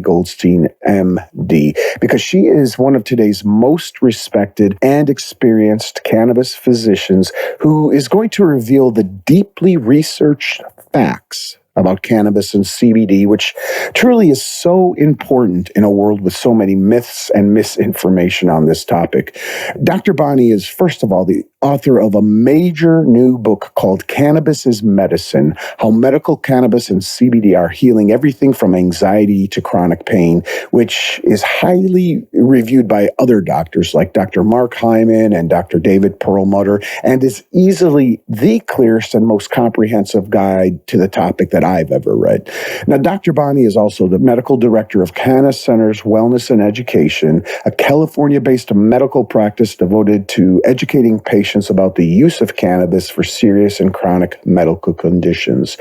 Goldstein, MD, because she is one of today's most respected and experienced cannabis physicians who is going to reveal the deeply researched facts about cannabis and CBD, which truly is so important in a world with so many myths and misinformation on this topic. Dr. Bonnie is, first of all, the author of a major new book called Cannabis is Medicine, How Medical Cannabis and CBD Are Healing Everything from Anxiety to Chronic Pain, which is highly reviewed by other doctors like Dr. Mark Hyman and Dr. David Perlmutter, and is easily the clearest and most comprehensive guide to the topic that I've ever read. Now, Dr. Bonnie is also the medical director of Canna Centers Wellness and Education, a California-based medical practice devoted to educating patients about the use of cannabis for serious and chronic medical conditions.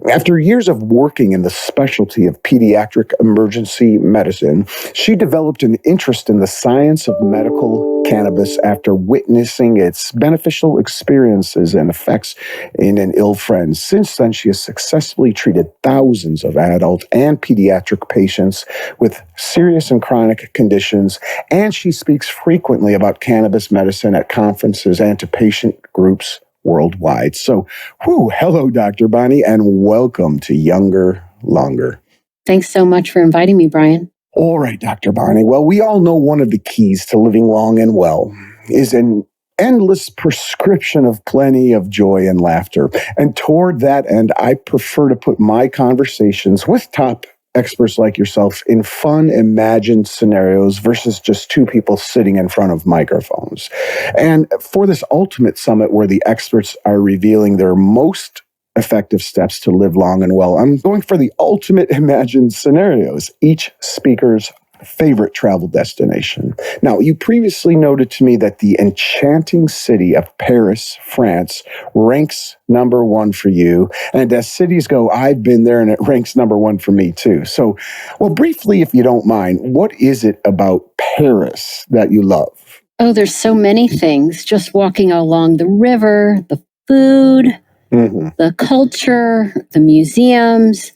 After years of working in the specialty of pediatric emergency medicine, she developed an interest in the science of medical cannabis after witnessing its beneficial experiences and effects in an ill friend. Since then, she has successfully treated thousands of adult and pediatric patients with serious and chronic conditions, and she speaks frequently about cannabis medicine at conferences and to patient groups worldwide. So, hello, Dr. Bonnie, and welcome to Younger, Longer. Thanks so much for inviting me, Brian. All right, Dr. Bonnie. Well, we all know one of the keys to living long and well is an endless prescription of plenty of joy and laughter. And toward that end, I prefer to put my conversations with top experts like yourself in fun, imagined scenarios versus just two people sitting in front of microphones. And for this ultimate summit where the experts are revealing their most effective steps to live long and well, I'm going for the ultimate imagined scenarios, each speaker's favorite travel destination. Now, you previously noted to me that the enchanting city of Paris, France, ranks number one for you. And as cities go, I've been there and it ranks number one for me too. So, well, briefly, if you don't mind, what is it about Paris that you love? Oh, there's so many things. Just walking along the river, the food, the culture, the museums.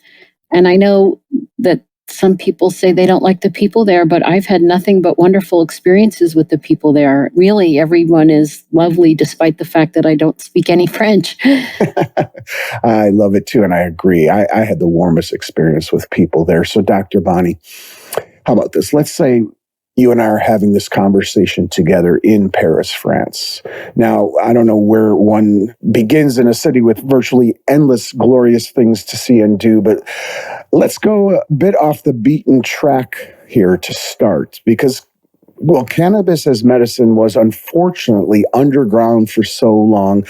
And I know that some people say they don't like the people there, but I've had nothing but wonderful experiences with the people there. Really, everyone is lovely, despite the fact that I don't speak any French. I love it too, and I agree. I had the warmest experience with people there. So, Dr. Bonnie, how about this? Let's say you and I are having this conversation together in Paris, France. Now, I don't know where one begins in a city with virtually endless, glorious things to see and do, but let's go a bit off the beaten track here to start, because, well, cannabis as medicine was unfortunately underground for so long.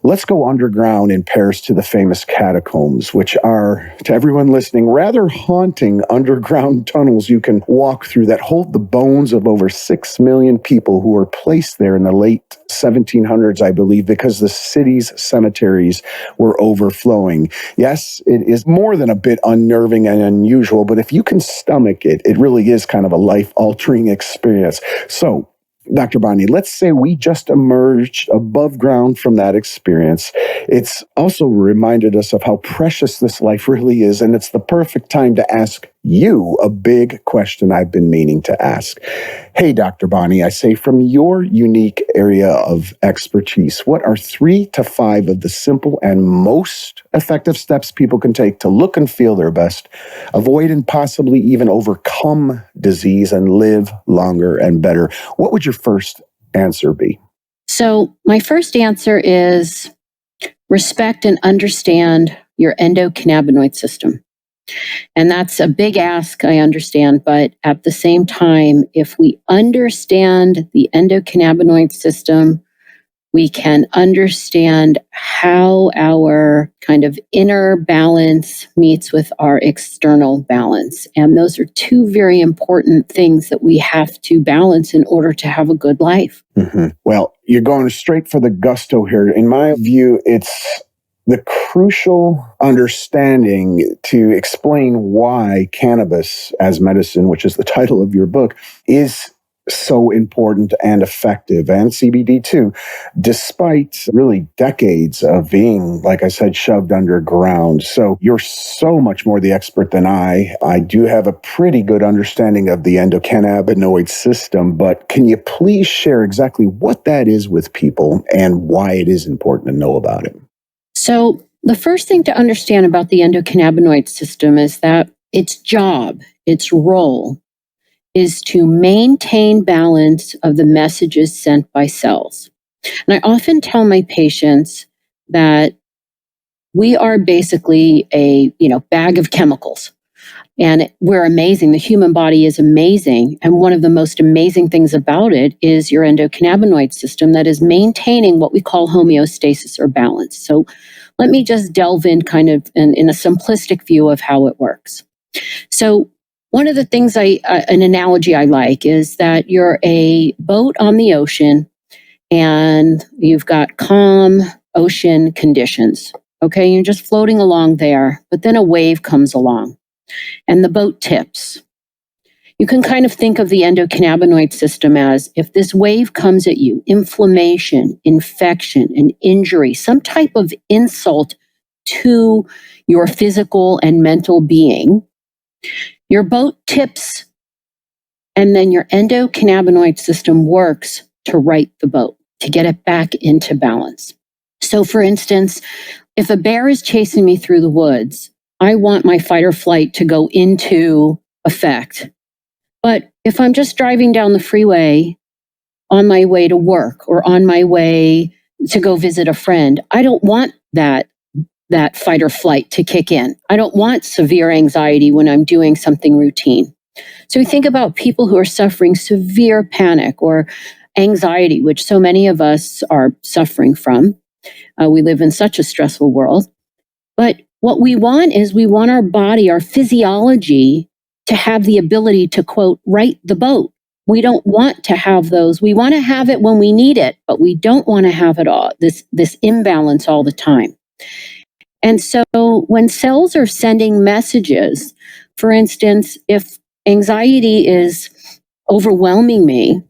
Let's go underground in Paris to the famous catacombs, which are, to everyone listening, rather haunting underground tunnels you can walk through that hold the bones of over 6 million people who were placed there in the late 1700s, I believe, because the city's cemeteries were overflowing. Yes, it is more than a bit unnerving and unusual, but if you can stomach it, it really is kind of a life-altering experience. So, Dr. Bonnie, let's say we just emerged above ground from that experience. It's also reminded us of how precious this life really is, and it's the perfect time to ask you a big question I've been meaning to ask. Hey, Dr. Bonnie, I say, from your unique area of expertise, what are 3 to 5 of the simple and most effective steps people can take to look and feel their best, avoid and possibly even overcome disease and live longer and better? What would your first answer be? So my first answer is respect and understand your endocannabinoid system. And that's a big ask, I understand. But at the same time, if we understand the endocannabinoid system, we can understand how our kind of inner balance meets with our external balance. And those are 2 very important things that we have to balance in order to have a good life. Well, you're going straight for the gusto here. In my view, it's the crucial understanding to explain why cannabis as medicine, which is the title of your book, is so important and effective, and CBD too, despite really decades of being, like I said, shoved underground. So you're so much more the expert than I. I do have a pretty good understanding of the endocannabinoid system, but can you please share exactly what that is with people and why it is important to know about it? So the first thing to understand about the endocannabinoid system is that its job, its role, is to maintain balance of the messages sent by cells. And I often tell my patients that we are basically a, bag of chemicals. And we're amazing. The human body is amazing. And one of the most amazing things about it is your endocannabinoid system that is maintaining what we call homeostasis or balance. So let me just delve in kind of in a simplistic view of how it works. So one of the things an analogy I like is that you're a boat on the ocean and you've got calm ocean conditions. Okay, you're just floating along there, but then a wave comes along and the boat tips. You can kind of think of the endocannabinoid system as if this wave comes at you, inflammation, infection, an injury, some type of insult to your physical and mental being, your boat tips, and then your endocannabinoid system works to right the boat, to get it back into balance. So, for instance, if a bear is chasing me through the woods, I want my fight or flight to go into effect. But if I'm just driving down the freeway on my way to work or on my way to go visit a friend, I don't want that fight or flight to kick in. I don't want severe anxiety when I'm doing something routine. So we think about people who are suffering severe panic or anxiety, which so many of us are suffering from. We live in such a stressful world. But what we want is we want our body, our physiology, to have the ability to, quote, right the boat. We don't want to have those. We want to have it when we need it, but we don't want to have it all, this imbalance all the time. And so when cells are sending messages, for instance, if anxiety is overwhelming me,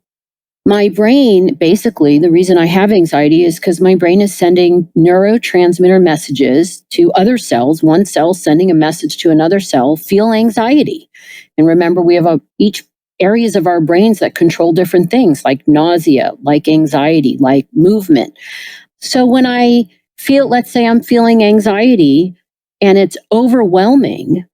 my brain, basically, the reason I have anxiety is because my brain is sending neurotransmitter messages to other cells, one cell sending a message to another cell, feel anxiety. And remember, we have each areas of our brains that control different things like nausea, like anxiety, like movement. So when I feel, let's say I'm feeling anxiety and it's overwhelming,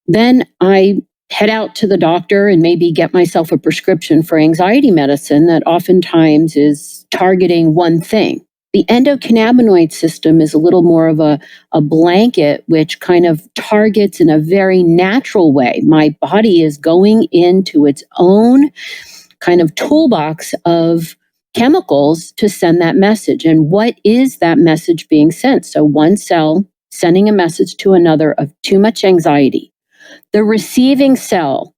then I head out to the doctor and maybe get myself a prescription for anxiety medicine that oftentimes is targeting one thing. The endocannabinoid system is a little more of a blanket, which kind of targets in a very natural way. My body is going into its own kind of toolbox of chemicals to send that message. And what is that message being sent? So one cell sending a message to another of too much anxiety. The receiving cell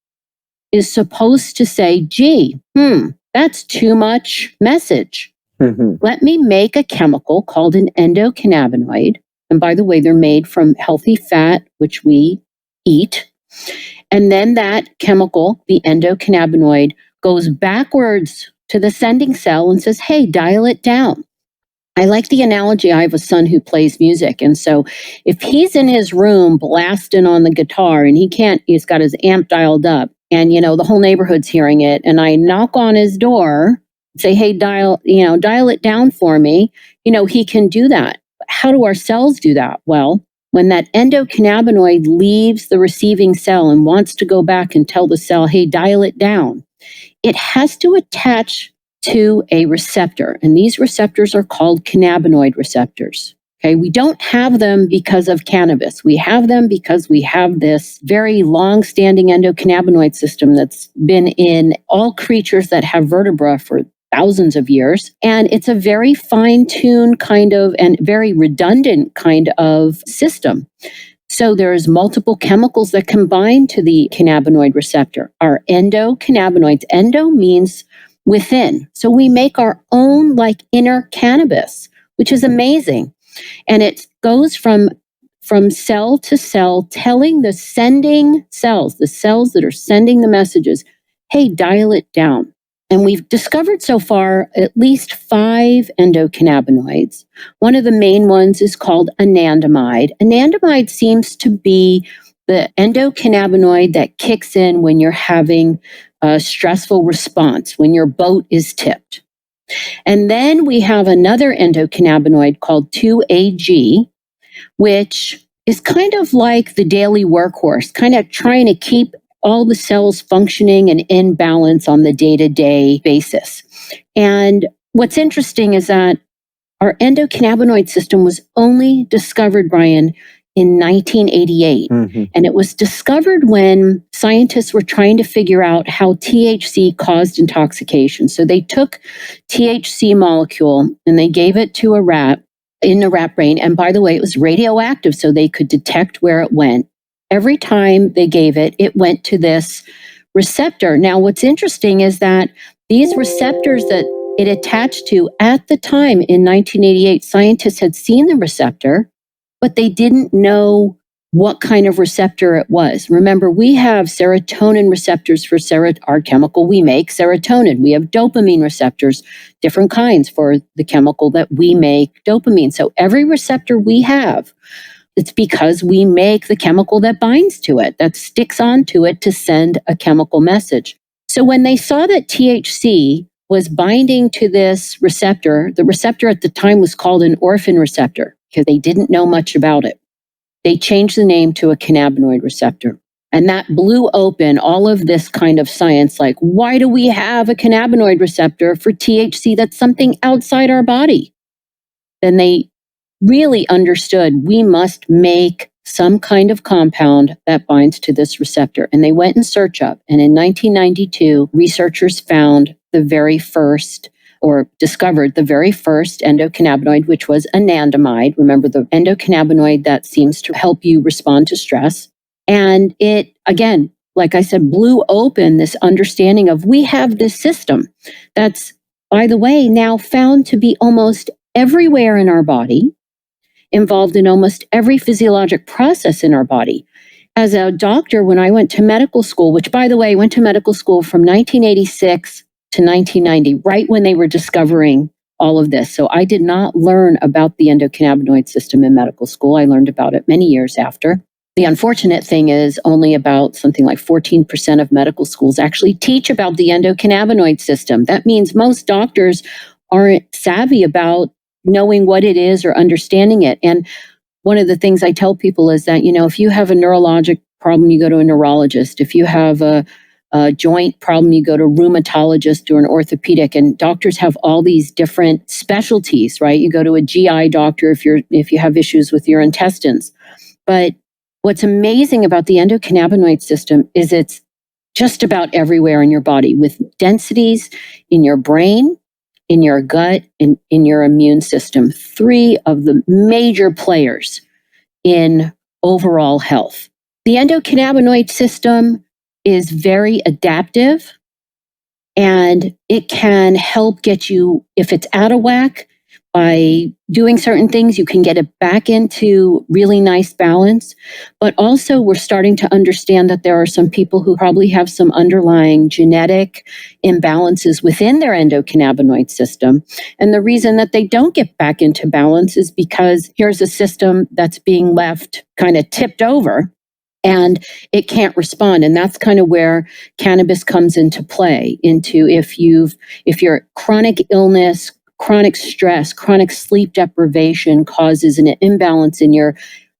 is supposed to say, gee, that's too much message. Let me make a chemical called an endocannabinoid. And by the way, they're made from healthy fat, which we eat. And then that chemical, the endocannabinoid, goes backwards to the sending cell and says, hey, dial it down. I like the analogy. I have a son who plays music. And so if he's in his room blasting on the guitar and he's got his amp dialed up and, the whole neighborhood's hearing it. And I knock on his door, say, hey, dial it down for me. He can do that. How do our cells do that? Well, when that endocannabinoid leaves the receiving cell and wants to go back and tell the cell, hey, dial it down, it has to attach to a receptor. And these receptors are called cannabinoid receptors. Okay, we don't have them because of cannabis. We have them because we have this very long-standing endocannabinoid system that's been in all creatures that have vertebra for thousands of years. And it's a very fine-tuned kind of and very redundant kind of system. So there's multiple chemicals that combine to the cannabinoid receptor. Our endocannabinoids. Endo means within. So we make our own like inner cannabis, which is amazing. And it goes from cell to cell, telling the sending cells, the cells that are sending the messages, hey, dial it down. And we've discovered so far at least 5 endocannabinoids. One of the main ones is called anandamide. Anandamide seems to be the endocannabinoid that kicks in when you're having a stressful response, when your boat is tipped. And then we have another endocannabinoid called 2-AG, which is kind of like the daily workhorse, kind of trying to keep all the cells functioning and in balance on the day-to-day basis. And what's interesting is that our endocannabinoid system was only discovered, Brian, in 1988. And it was discovered when scientists were trying to figure out how THC caused intoxication. So they took THC molecule and they gave it to a rat in the rat brain. And by the way, it was radioactive, so they could detect where it went. Every time they gave it, it went to this receptor. Now, what's interesting is that these receptors that it attached to at the time in 1988, scientists had seen the receptor, but they didn't know what kind of receptor it was. Remember, we have serotonin receptors for our chemical we make, serotonin. We have dopamine receptors, different kinds for the chemical that we make, dopamine. So every receptor we have, it's because we make the chemical that binds to it, that sticks onto it to send a chemical message. So when they saw that THC was binding to this receptor, the receptor at the time was called an orphan receptor because they didn't know much about it. They changed the name to a cannabinoid receptor. And that blew open all of this kind of science, like, why do we have a cannabinoid receptor for THC that's something outside our body? Then they really understood we must make some kind of compound that binds to this receptor. And they went in search of. And in 1992, researchers found the very first, or discovered the very first endocannabinoid, which was anandamide. Remember, the endocannabinoid that seems to help you respond to stress. And it, again, like I said, blew open this understanding of we have this system that's, by the way, now found to be almost everywhere in our body, involved in almost every physiologic process in our body. As a doctor, when I went to medical school, which, by the way, went to medical school from 1986 to 1990, right when they were discovering all of this. So I did not learn about the endocannabinoid system in medical school. I learned about it many years after. The unfortunate thing is only about something like 14% of medical schools actually teach about the endocannabinoid system. That means most doctors aren't savvy about knowing what it is or understanding it. And one of the things I tell people is that, if you have a neurologic problem, you go to a neurologist. If you have a joint problem, you go to a rheumatologist or an orthopedic. And doctors have all these different specialties, right? You go to a GI doctor if you have issues with your intestines. But what's amazing about the endocannabinoid system is it's just about everywhere in your body, with densities in your brain, in your gut, and in your immune system. 3 of the major players in overall health. The endocannabinoid system is very adaptive, and it can help get you, if it's out of whack, by doing certain things, you can get it back into really nice balance. But also, we're starting to understand that there are some people who probably have some underlying genetic imbalances within their endocannabinoid system. And the reason that they don't get back into balance is because here's a system that's being left kind of tipped over, and it can't respond. And that's kind of where cannabis comes into play, into if you're chronic illness, chronic stress, chronic sleep deprivation causes an imbalance in your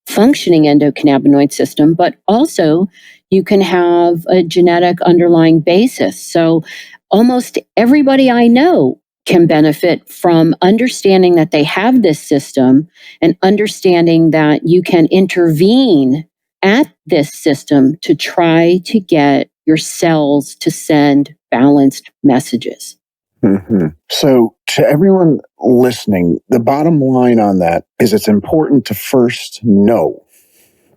functioning endocannabinoid system, but also you can have a genetic underlying basis. So almost everybody I know can benefit from understanding that they have this system and understanding that you can intervene at this system to try to get your cells to send balanced messages. So to everyone listening, the bottom line on that is it's important to first know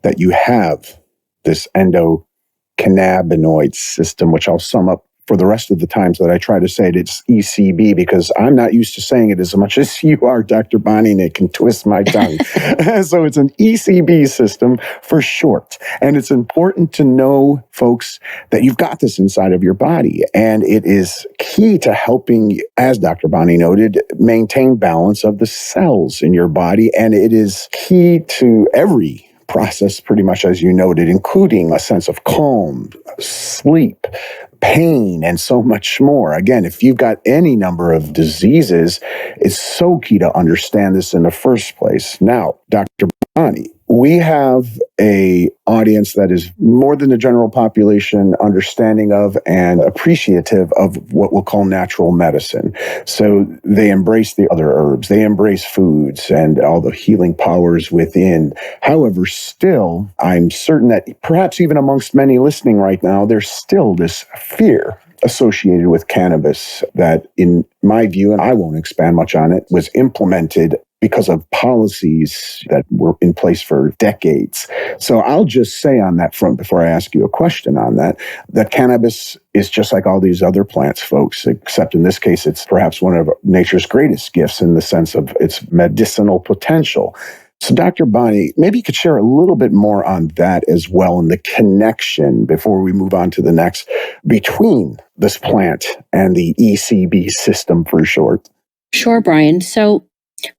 that you have this endocannabinoid system, which I'll sum up for the rest of the times that I try to say it, it's ECB, because I'm not used to saying it as much as you are, Dr. Bonnie, and it can twist my tongue. So it's an ECB system for short. And it's important to know, folks, that you've got this inside of your body. And it is key to helping, as Dr. Bonnie noted, maintain balance of the cells in your body. And it is key to every process, pretty much as you noted, including a sense of calm, sleep, pain, and so much more. Again, if you've got any number of diseases, it's so key to understand this in the first place. Now, Dr. Bonnie, we have a audience that is more than the general population understanding of and appreciative of what we'll call natural medicine. So they embrace the other herbs, they embrace foods and all the healing powers within. However, still, I'm certain that perhaps even amongst many listening right now, there's still this fear associated with cannabis that, in my view, and I won't expand much on it, was implemented because of policies that were in place for decades. So I'll just say on that front, before I ask you a question on that, that cannabis is just like all these other plants, folks, except in this case, it's perhaps one of nature's greatest gifts in the sense of its medicinal potential. So Dr. Bonnie, maybe you could share a little bit more on that as well, and the connection, before we move on to the next, between this plant and the ECB system for short. Sure, Brian. So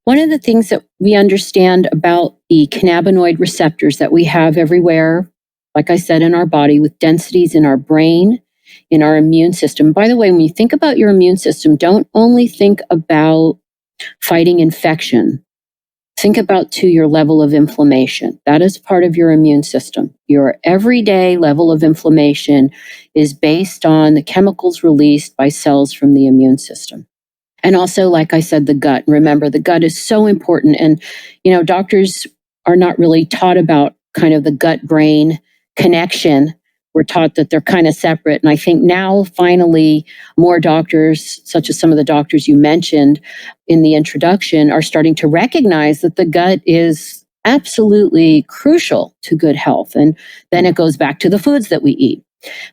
one of the things that we understand about the cannabinoid receptors that we have everywhere, like I said, in our body, with densities in our brain, in our immune system. By the way, when you think about your immune system, don't only think about fighting infection. Think about too your level of inflammation. That is part of your immune system. Your everyday level of inflammation is based on the chemicals released by cells from the immune system. And also, like I said, the gut. Remember, the gut is so important. And, doctors are not really taught about kind of the gut-brain connection. We're taught that they're kind of separate. And I think now, finally, more doctors, such as some of the doctors you mentioned in the introduction, are starting to recognize that the gut is absolutely crucial to good health. And then it goes back to the foods that we eat.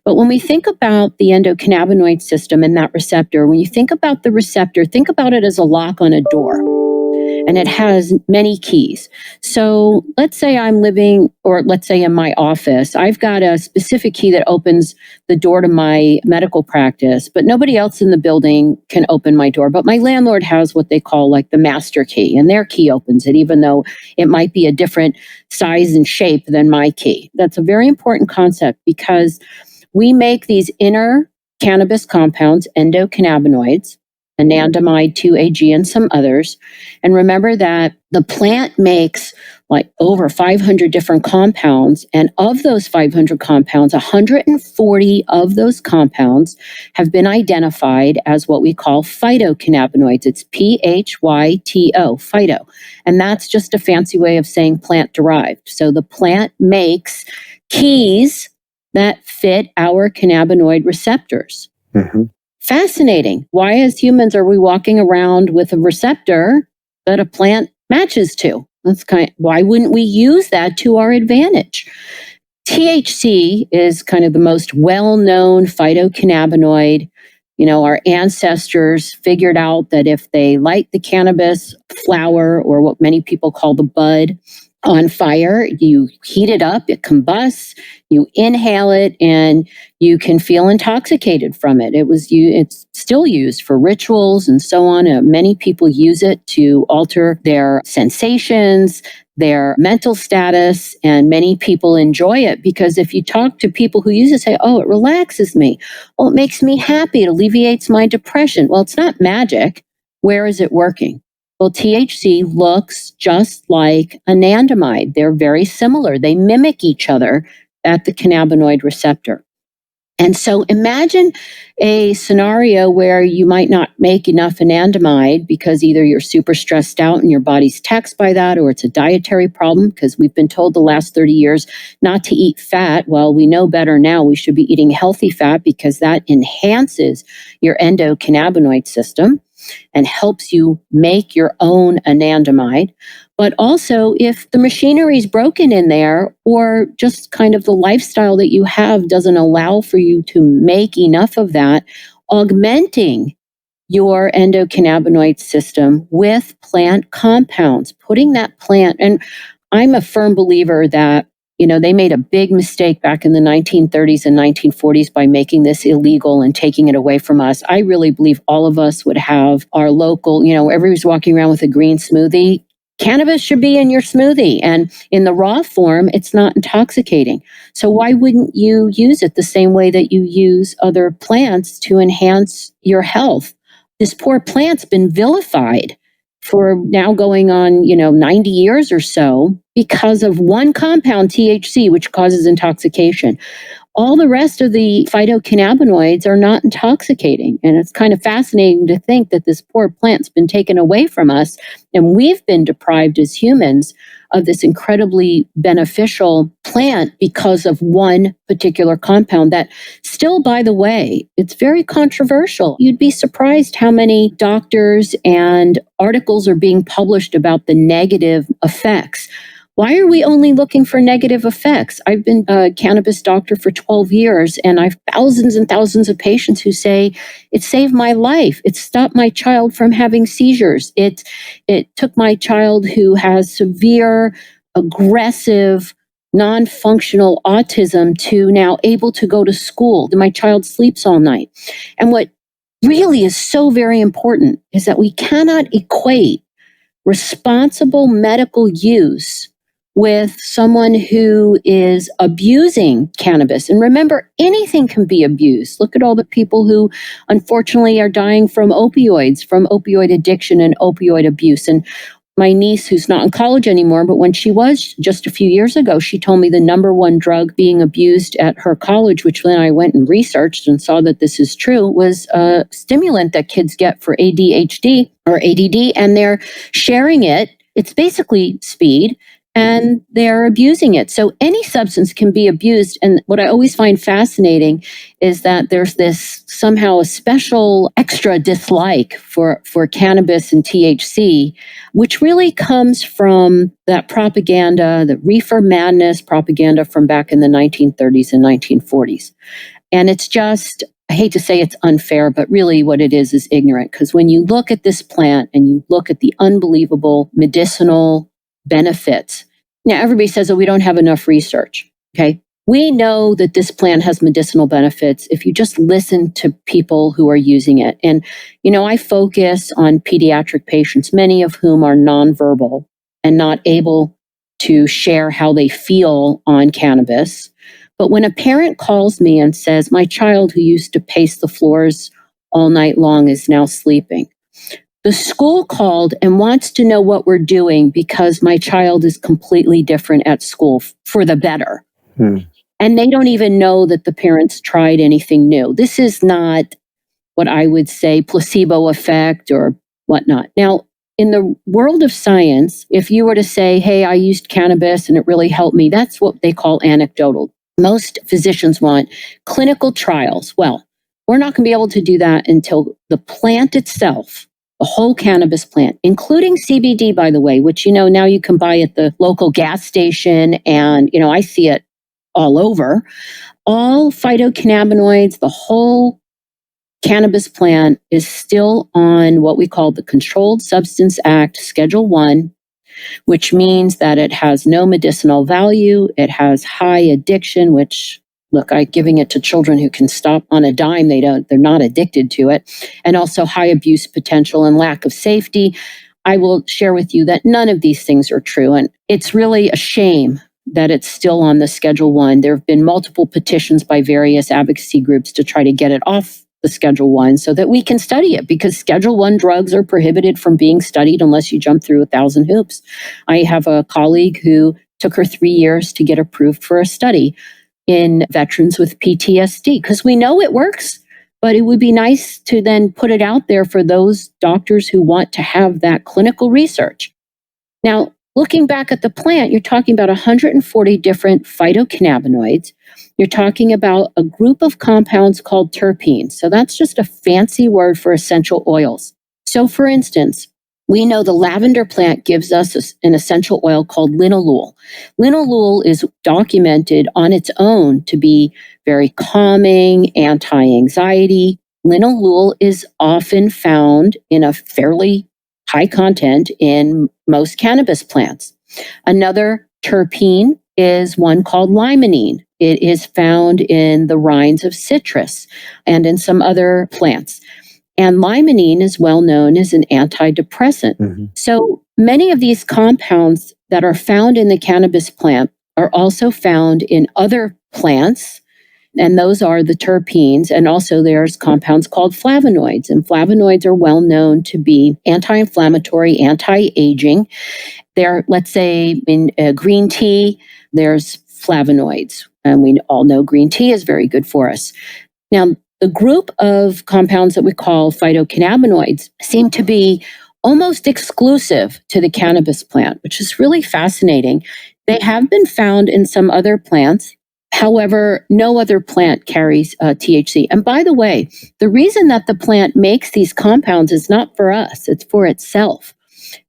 But when we think about the endocannabinoid system and that receptor, when you think about the receptor, think about it as a lock on a door. And it has many keys. So let's say I'm living, or let's say in my office, I've got a specific key that opens the door to my medical practice, but nobody else in the building can open my door. But my landlord has what they call like the master key, and their key opens it, even though it might be a different size and shape than my key. That's a very important concept because we make these inner cannabis compounds, endocannabinoids, anandamide 2-AG, and some others. And remember that the plant makes like over 500 different compounds. And of those 500 compounds, 140 of those compounds have been identified as what we call phytocannabinoids. It's PHYTO, phyto. And that's just a fancy way of saying plant derived. So the plant makes keys that fit our cannabinoid receptors. Mm-hmm. Fascinating. Why, as humans, are we walking around with a receptor that a plant matches to? Why wouldn't we use that to our advantage? THC is kind of the most well-known phytocannabinoid. Our ancestors figured out that if they light the cannabis flower, or what many people call the bud, on fire, you heat it up, it combusts, you inhale it, and you can feel intoxicated from it. It's still used for rituals and so on. Many people use it to alter their sensations, their mental status, and many people enjoy it because if you talk to people who use it, say, oh, it relaxes me. Oh, it makes me happy. It alleviates my depression. Well, it's not magic. Where is it working? Well, THC looks just like anandamide. They're very similar. They mimic each other at the cannabinoid receptor. And so imagine a scenario where you might not make enough anandamide because either you're super stressed out and your body's taxed by that, or it's a dietary problem because we've been told the last 30 years not to eat fat. Well, we know better now. We should be eating healthy fat because that enhances your endocannabinoid system. and helps you make your own anandamide. But also, if the machinery is broken in there, or just kind of the lifestyle that you have doesn't allow for you to make enough of that, augmenting your endocannabinoid system with plant compounds, putting that plant. And I'm a firm believer that, they made a big mistake back in the 1930s and 1940s by making this illegal and taking it away from us. I really believe all of us would have our local, everybody's walking around with a green smoothie. Cannabis should be in your smoothie, and in the raw form, it's not intoxicating. So why wouldn't you use it the same way that you use other plants to enhance your health? This poor plant's been vilified for now going on, 90 years or so because of one compound, THC, which causes intoxication. All the rest of the phytocannabinoids are not intoxicating. And it's kind of fascinating to think that this poor plant's been taken away from us, and we've been deprived as humans of this incredibly beneficial plant because of one particular compound that still, by the way, it's very controversial. You'd be surprised how many doctors and articles are being published about the negative effects. Why are we only looking for negative effects? I've been a cannabis doctor for 12 years, and I've thousands and thousands of patients who say, it saved my life. It stopped my child from having seizures. It took my child who has severe, aggressive, non-functional autism to now able to go to school. My child sleeps all night. And what really is so very important is that we cannot equate responsible medical use with someone who is abusing cannabis. And remember, anything can be abused. Look at all the people who unfortunately are dying from opioids, from opioid addiction and opioid abuse. And my niece, who's not in college anymore, but when she was just a few years ago, she told me the number one drug being abused at her college, which then I went and researched and saw that this is true, was a stimulant that kids get for ADHD or ADD, and they're sharing it. It's basically speed, and they're abusing it. So any substance can be abused. And what I always find fascinating is that there's this somehow a special extra dislike for cannabis and THC, which really comes from that propaganda, the reefer madness propaganda from back in the 1930s and 1940s. And it's just, I hate to say it's unfair, but really what it is ignorant. Because when you look at this plant and you look at the unbelievable medicinal benefits, now everybody says, oh, we don't have enough research. Okay. We know that this plant has medicinal benefits if you just listen to people who are using it. And, I focus on pediatric patients, many of whom are nonverbal and not able to share how they feel on cannabis. But when a parent calls me and says, my child who used to pace the floors all night long is now sleeping, the school called and wants to know what we're doing because my child is completely different at school for the better. And they don't even know that the parents tried anything new. This is not what I would say placebo effect or whatnot. Now, in the world of science, if you were to say, hey, I used cannabis and it really helped me, that's what they call anecdotal. Most physicians want clinical trials. Well, we're not going to be able to do that until the plant itself, the whole cannabis plant, including CBD, by the way, which, now you can buy at the local gas station. And, I see it all over. All phytocannabinoids, the whole cannabis plant is still on what we call the Controlled Substance Act, Schedule 1, which means that it has no medicinal value. It has high addiction, which, look, I'm giving it to children who can stop on a dime. They're not addicted to it. And also high abuse potential and lack of safety. I will share with you that none of these things are true. And it's really a shame that it's still on the Schedule 1. There have been multiple petitions by various advocacy groups to try to get it off the Schedule 1 so that we can study it, because Schedule 1 drugs are prohibited from being studied unless you jump through 1,000 hoops. I have a colleague who took her 3 years to get approved for a study in veterans with PTSD, because we know it works, but it would be nice to then put it out there for those doctors who want to have that clinical research. Now, looking back at the plant, you're talking about 140 different phytocannabinoids. You're talking about a group of compounds called terpenes. So that's just a fancy word for essential oils. So for instance, we know the lavender plant gives us an essential oil called linalool. Linalool is documented on its own to be very calming, anti-anxiety. Linalool is often found in a fairly high content in most cannabis plants. Another terpene is one called limonene. It is found in the rinds of citrus and in some other plants. And limonene is well known as an antidepressant. Mm-hmm. So many of these compounds that are found in the cannabis plant are also found in other plants, and those are the terpenes. And also there's compounds called flavonoids, and flavonoids are well known to be anti-inflammatory, anti-aging. There, let's say in green tea, there's flavonoids, and we all know green tea is very good for us. Now, the group of compounds that we call phytocannabinoids seem to be almost exclusive to the cannabis plant, which is really fascinating. They have been found in some other plants. However, no other plant carries THC. And by the way, the reason that the plant makes these compounds is not for us, it's for itself.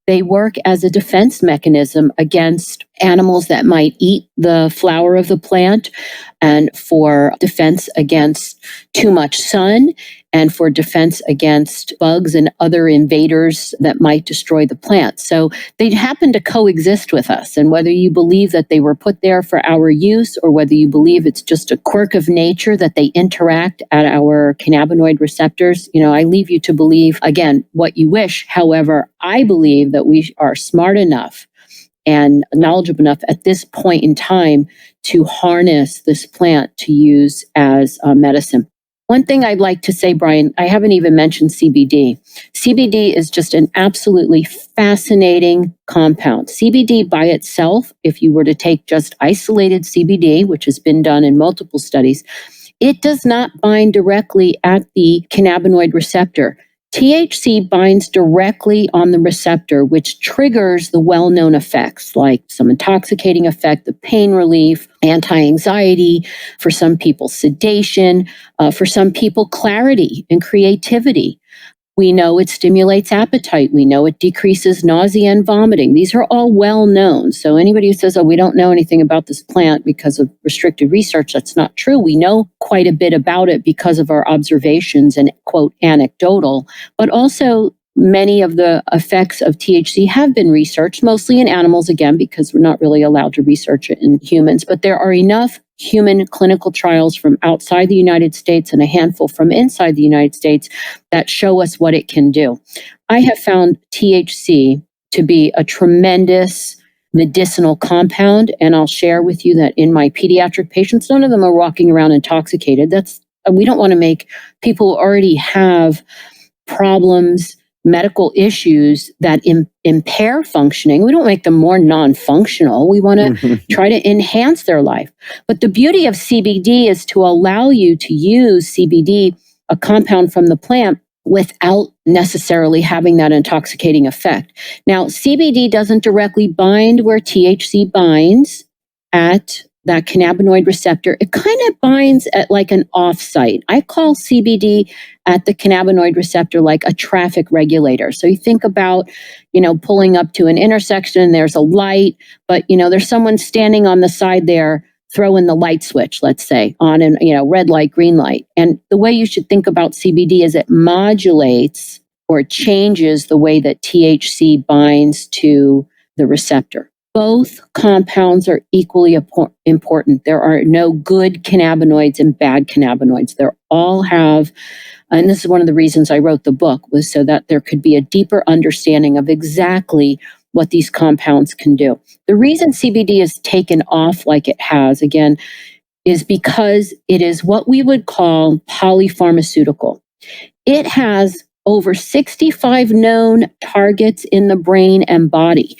They work as a defense mechanism against animals that might eat the flower of the plant, and for defense against too much sun, and for defense against bugs and other invaders that might destroy the plant. So they happen to coexist with us. And whether you believe that they were put there for our use, or whether you believe it's just a quirk of nature that they interact at our cannabinoid receptors, I leave you to believe, again, what you wish. However, I believe that we are smart enough and knowledgeable enough at this point in time to harness this plant to use as a medicine. One thing I'd like to say, Brian, I haven't even mentioned CBD. CBD is just an absolutely fascinating compound. CBD by itself, if you were to take just isolated CBD, which has been done in multiple studies, it does not bind directly at the cannabinoid receptor. THC binds directly on the receptor, which triggers the well-known effects like some intoxicating effect, the pain relief, anti-anxiety, for some people sedation, for some people clarity and creativity. We know it stimulates appetite. We know it decreases nausea and vomiting. These are all well known. So anybody who says, we don't know anything about this plant because of restricted research, that's not true. We know quite a bit about it because of our observations and, quote, anecdotal, but also many of the effects of THC have been researched, mostly in animals, again, because we're not really allowed to research it in humans. But there are enough human clinical trials from outside the United States and a handful from inside the United States that show us what it can do. I have found THC to be a tremendous medicinal compound, and I'll share with you that in my pediatric patients, none of them are walking around intoxicated. We don't want to make people who already have problems, medical issues that impair functioning. We don't make them more non-functional. We want to try to enhance their life. But the beauty of CBD is to allow you to use CBD, a compound from the plant, without necessarily having that intoxicating effect. Now, CBD doesn't directly bind where THC binds at that cannabinoid receptor. It kind of binds at like an off-site. I call CBD at the cannabinoid receptor like a traffic regulator. So you think about, pulling up to an intersection, there's a light, but, there's someone standing on the side there throwing the light switch, let's say, on an, red light, green light. And the way you should think about CBD is it modulates or changes the way that THC binds to the receptor. Both compounds are equally important. There are no good cannabinoids and bad cannabinoids. They all have, and this is one of the reasons I wrote the book, was so that there could be a deeper understanding of exactly what these compounds can do. The reason CBD is taken off like it has, again, is because it is what we would call polypharmaceutical. It has over 65 known targets in the brain and body.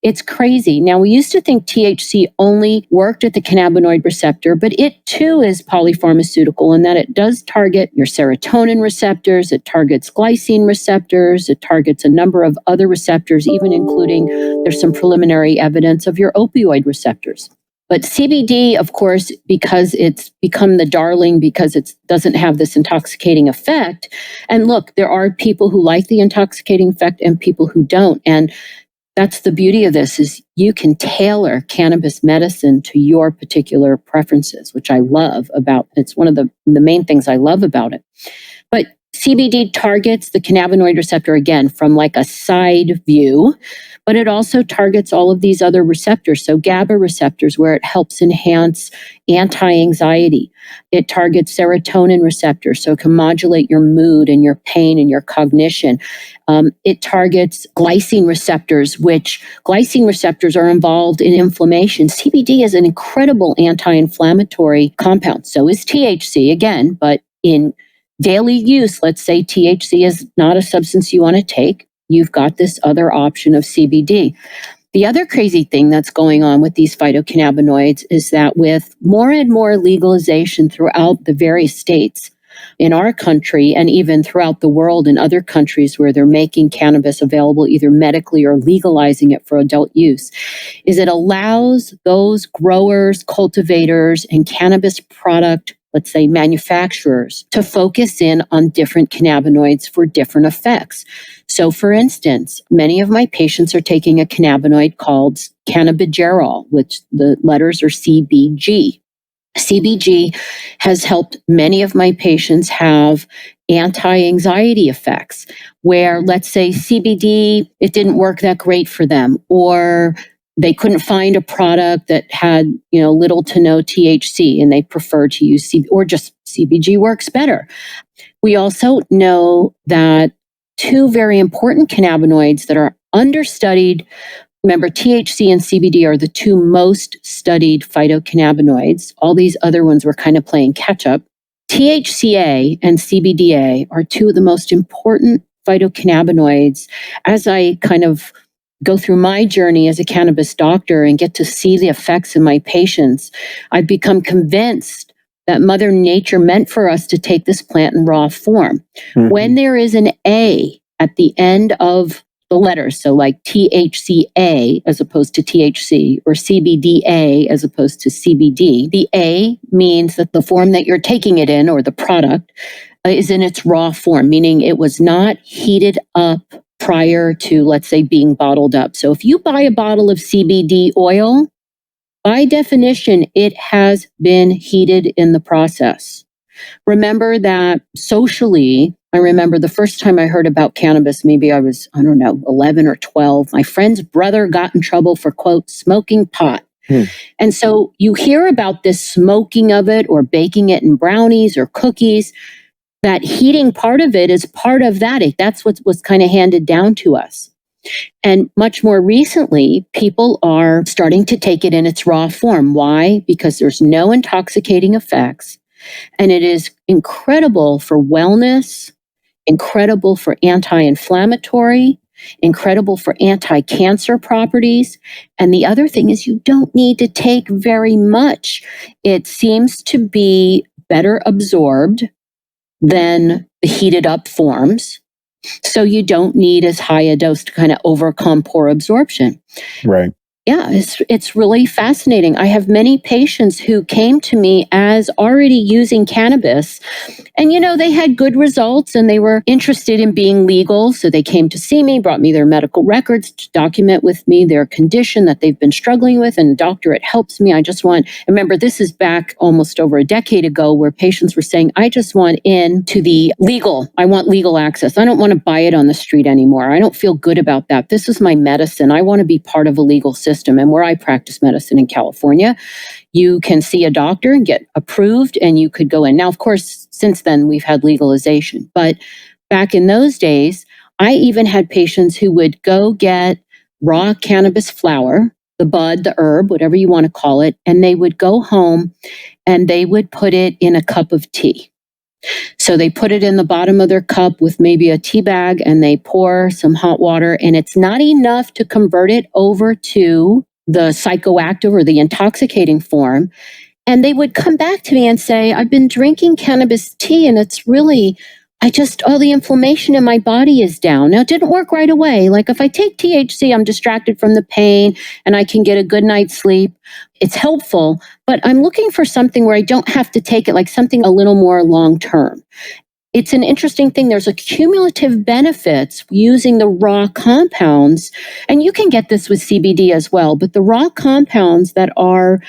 It's crazy. Now, we used to think THC only worked at the cannabinoid receptor, but it too is polypharmaceutical in that it does target your serotonin receptors, it targets glycine receptors, it targets a number of other receptors, even including there's some preliminary evidence of your opioid receptors. But CBD, of course, because it's become the darling, because it doesn't have this intoxicating effect. And look, there are people who like the intoxicating effect and people who don't. And that's the beauty of this, is you can tailor cannabis medicine to your particular preferences, which I love about it. It's one of the main things I love about it. But CBD targets the cannabinoid receptor, again, from like a side view, but it also targets all of these other receptors. So GABA receptors, where it helps enhance anti-anxiety. It targets serotonin receptors, so it can modulate your mood and your pain and your cognition. It targets glycine receptors, which glycine receptors are involved in inflammation. CBD is an incredible anti-inflammatory compound. So is THC, again, but in daily use, let's say THC is not a substance you want to take, you've got this other option of CBD. The other crazy thing that's going on with these phytocannabinoids is that with more and more legalization throughout the various states in our country and even throughout the world in other countries where they're making cannabis available either medically or legalizing it for adult use, is it allows those growers, cultivators, and cannabis product, let's say manufacturers, to focus in on different cannabinoids for different effects. So for instance, many of my patients are taking a cannabinoid called cannabigerol, which the letters are CBG. CBG has helped many of my patients have anti-anxiety effects, where let's say CBD, it didn't work that great for them, or they couldn't find a product that had, little to no THC and they prefer to use or just CBG works better. We also know that two very important cannabinoids that are understudied. Remember, THC and CBD are the two most studied phytocannabinoids. All these other ones were kind of playing catch up. THCA and CBDA are two of the most important phytocannabinoids. As I kind of go through my journey as a cannabis doctor and get to see the effects in my patients, I've become convinced that Mother Nature meant for us to take this plant in raw form. Mm-hmm. When there is an A at the end of the letters, so like THCA as opposed to THC, or CBDA as opposed to CBD, the A means that the form that you're taking it in, or the product, is in its raw form, meaning it was not heated up prior to, let's say, being bottled up. So if you buy a bottle of CBD oil, by definition, it has been heated in the process. Remember that socially, I remember the first time I heard about cannabis, maybe I was, 11 or 12. My friend's brother got in trouble for, quote, smoking pot. And so you hear about this smoking of it or baking it in brownies or cookies. That heating part of it is part of that. That's what was kind of handed down to us. And much more recently, people are starting to take it in its raw form. Why? Because there's no intoxicating effects. And it is incredible for wellness, incredible for anti-inflammatory, incredible for anti-cancer properties. And the other thing is you don't need to take very much. It seems to be better absorbed than the heated up forms. So you don't need as high a dose to kind of overcome poor absorption. Right. Yeah, it's really fascinating. I have many patients who came to me as already using cannabis, and they had good results and they were interested in being legal. So they came to see me, brought me their medical records to document with me their condition that they've been struggling with. And doctor, it helps me. Remember, this is back almost over a decade ago, where patients were saying, I just want into the legal. I want legal access. I don't want to buy it on the street anymore. I don't feel good about that. This is my medicine. I want to be part of a legal system. And where I practice medicine in California, you can see a doctor and get approved and you could go in. Now, of course, since then we've had legalization, but back in those days, I even had patients who would go get raw cannabis flower, the bud, the herb, whatever you want to call it, and they would go home and they would put it in a cup of tea. So they put it in the bottom of their cup with maybe a tea bag and they pour some hot water, and it's not enough to convert it over to the psychoactive or the intoxicating form. And they would come back to me and say, I've been drinking cannabis tea and it's really all the inflammation in my body is down. Now, it didn't work right away. Like if I take THC, I'm distracted from the pain and I can get a good night's sleep. It's helpful, but I'm looking for something where I don't have to take it, like something a little more long term. It's an interesting thing. There's a cumulative benefits using the raw compounds, and you can get this with CBD as well, but the raw compounds that are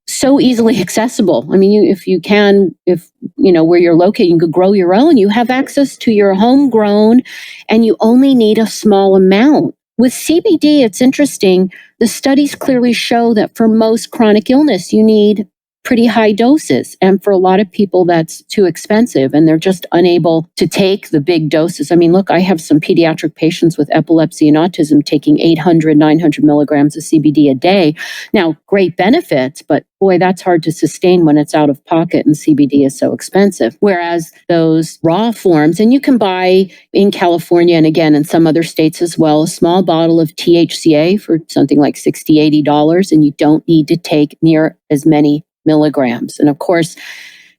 so easily accessible. I mean, if where you're located, you could grow your own, you have access to your homegrown, and you only need a small amount. With CBD, it's interesting. The studies clearly show that for most chronic illness, you need pretty high doses. And for a lot of people, that's too expensive and they're just unable to take the big doses. I mean, look, I have some pediatric patients with epilepsy and autism taking 800, 900 milligrams of CBD a day. Now, great benefits, but boy, that's hard to sustain when it's out of pocket and CBD is so expensive. Whereas those raw forms, and you can buy in California and again in some other states as well, a small bottle of THCA for something like $60, $80, and you don't need to take near as many milligrams. And of course,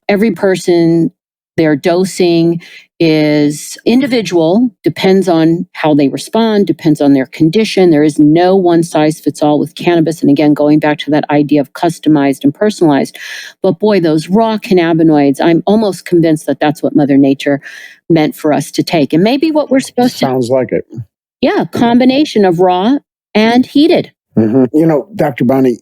every person, their dosing is individual, depends on how they respond, depends on their condition. There is no one size fits all with cannabis. And again, going back to that idea of customized and personalized. But boy, those raw cannabinoids, I'm almost convinced that that's what Mother Nature meant for us to take. And maybe what we're supposed to... Sounds like it. Yeah, combination of raw and heated. Mm-hmm. Dr. Bonnie,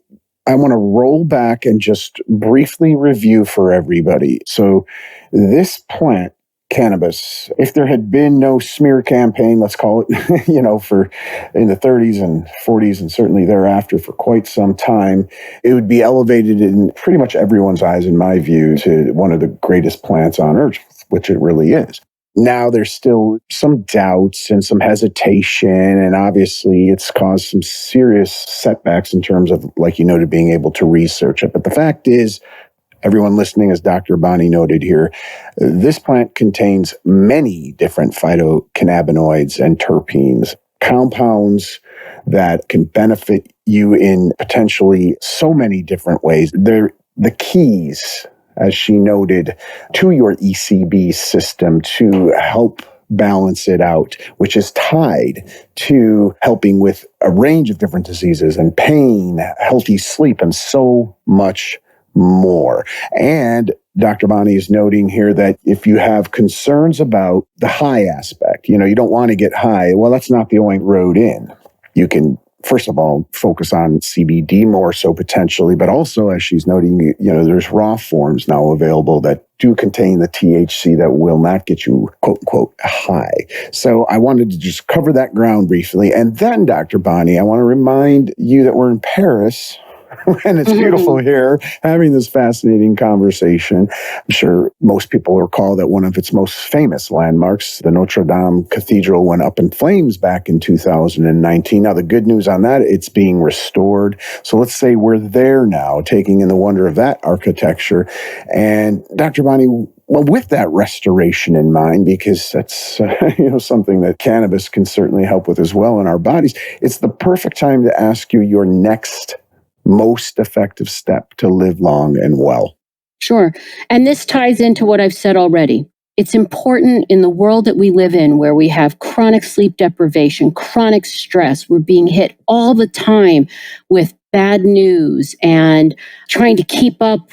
I want to roll back and just briefly review for everybody. So this plant, cannabis, if there had been no smear campaign, let's call it, for in the 30s and 40s and certainly thereafter for quite some time, it would be elevated in pretty much everyone's eyes, in my view, to one of the greatest plants on earth, which it really is. Now there's still some doubts and some hesitation, and obviously it's caused some serious setbacks in terms of, like you noted, being able to research it. But the fact is, everyone listening, as Dr. Bonnie noted here, this plant contains many different phytocannabinoids and terpenes, compounds that can benefit you in potentially so many different ways. They're the keys, as she noted, to your ECB system to help balance it out, which is tied to helping with a range of different diseases and pain, healthy sleep, and so much more. And Dr. Bonnie is noting here that if you have concerns about the high aspect, you don't want to get high, well, that's not the only road in. You can, first of all, focus on CBD more so potentially, but also, as she's noting, there's raw forms now available that do contain the THC that will not get you, quote unquote, high. So I wanted to just cover that ground briefly. And then, Dr. Bonnie, I want to remind you that we're in Paris, and it's beautiful here, having this fascinating conversation. I'm sure most people recall that one of its most famous landmarks, the Notre Dame Cathedral, went up in flames back in 2019. Now, the good news on that, it's being restored. So let's say we're there now, taking in the wonder of that architecture. And Dr. Bonnie, well, with that restoration in mind, because that's something that cannabis can certainly help with as well in our bodies, it's the perfect time to ask you your next most effective step to live long and well. Sure. And this ties into what I've said already. It's important in the world that we live in, where we have chronic sleep deprivation, chronic stress. We're being hit all the time with bad news and trying to keep up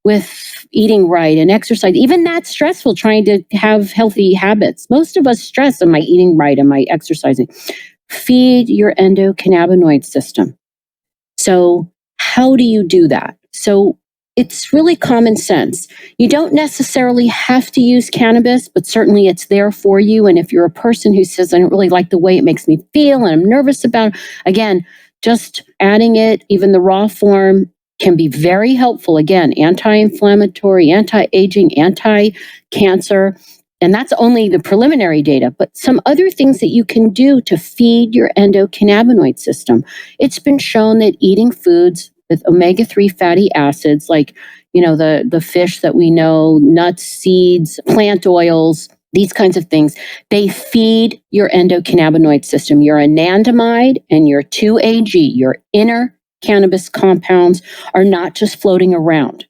with eating right and exercise. Even that's stressful, trying to have healthy habits. Most of us stress, am I eating right? Am I exercising? Feed your endocannabinoid system. So how do you do that? So it's really common sense. You don't necessarily have to use cannabis, but certainly it's there for you. And if you're a person who says, I don't really like the way it makes me feel and I'm nervous about it, again, just adding it, even the raw form, can be very helpful. Again, anti-inflammatory, anti-aging, anti-cancer. And that's only the preliminary data, but some other things that you can do to feed your endocannabinoid system. It's been shown that eating foods with omega-3 fatty acids, like, the fish that we know, nuts, seeds, plant oils, these kinds of things, they feed your endocannabinoid system. Your anandamide and your 2-AG, your inner cannabis compounds, are not just floating around.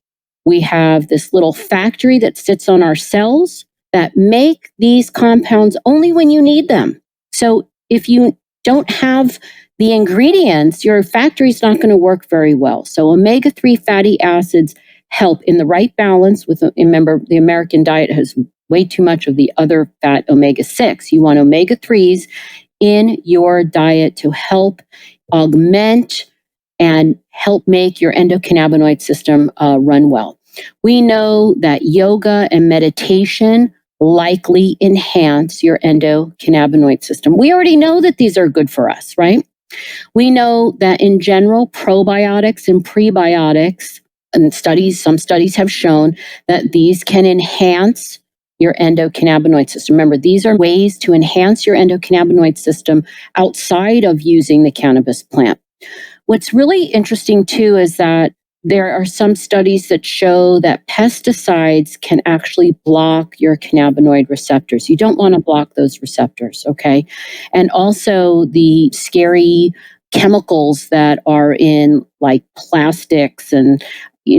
We have this little factory that sits on our cells that make these compounds only when you need them. So if you don't have the ingredients, your factory's not going to work very well. So omega-3 fatty acids help in the right balance with, remember, the American diet has way too much of the other fat, omega-6. You want omega-3s in your diet to help augment and help make your endocannabinoid system run well. We know that yoga and meditation likely enhance your endocannabinoid system. We already know that these are good for us, right? We know that in general, probiotics and prebiotics, and some studies have shown that these can enhance your endocannabinoid system. Remember, these are ways to enhance your endocannabinoid system outside of using the cannabis plant. What's really interesting too is that there are some studies that show that pesticides can actually block your cannabinoid receptors. You don't want to block those receptors, okay? And also the scary chemicals that are in like plastics and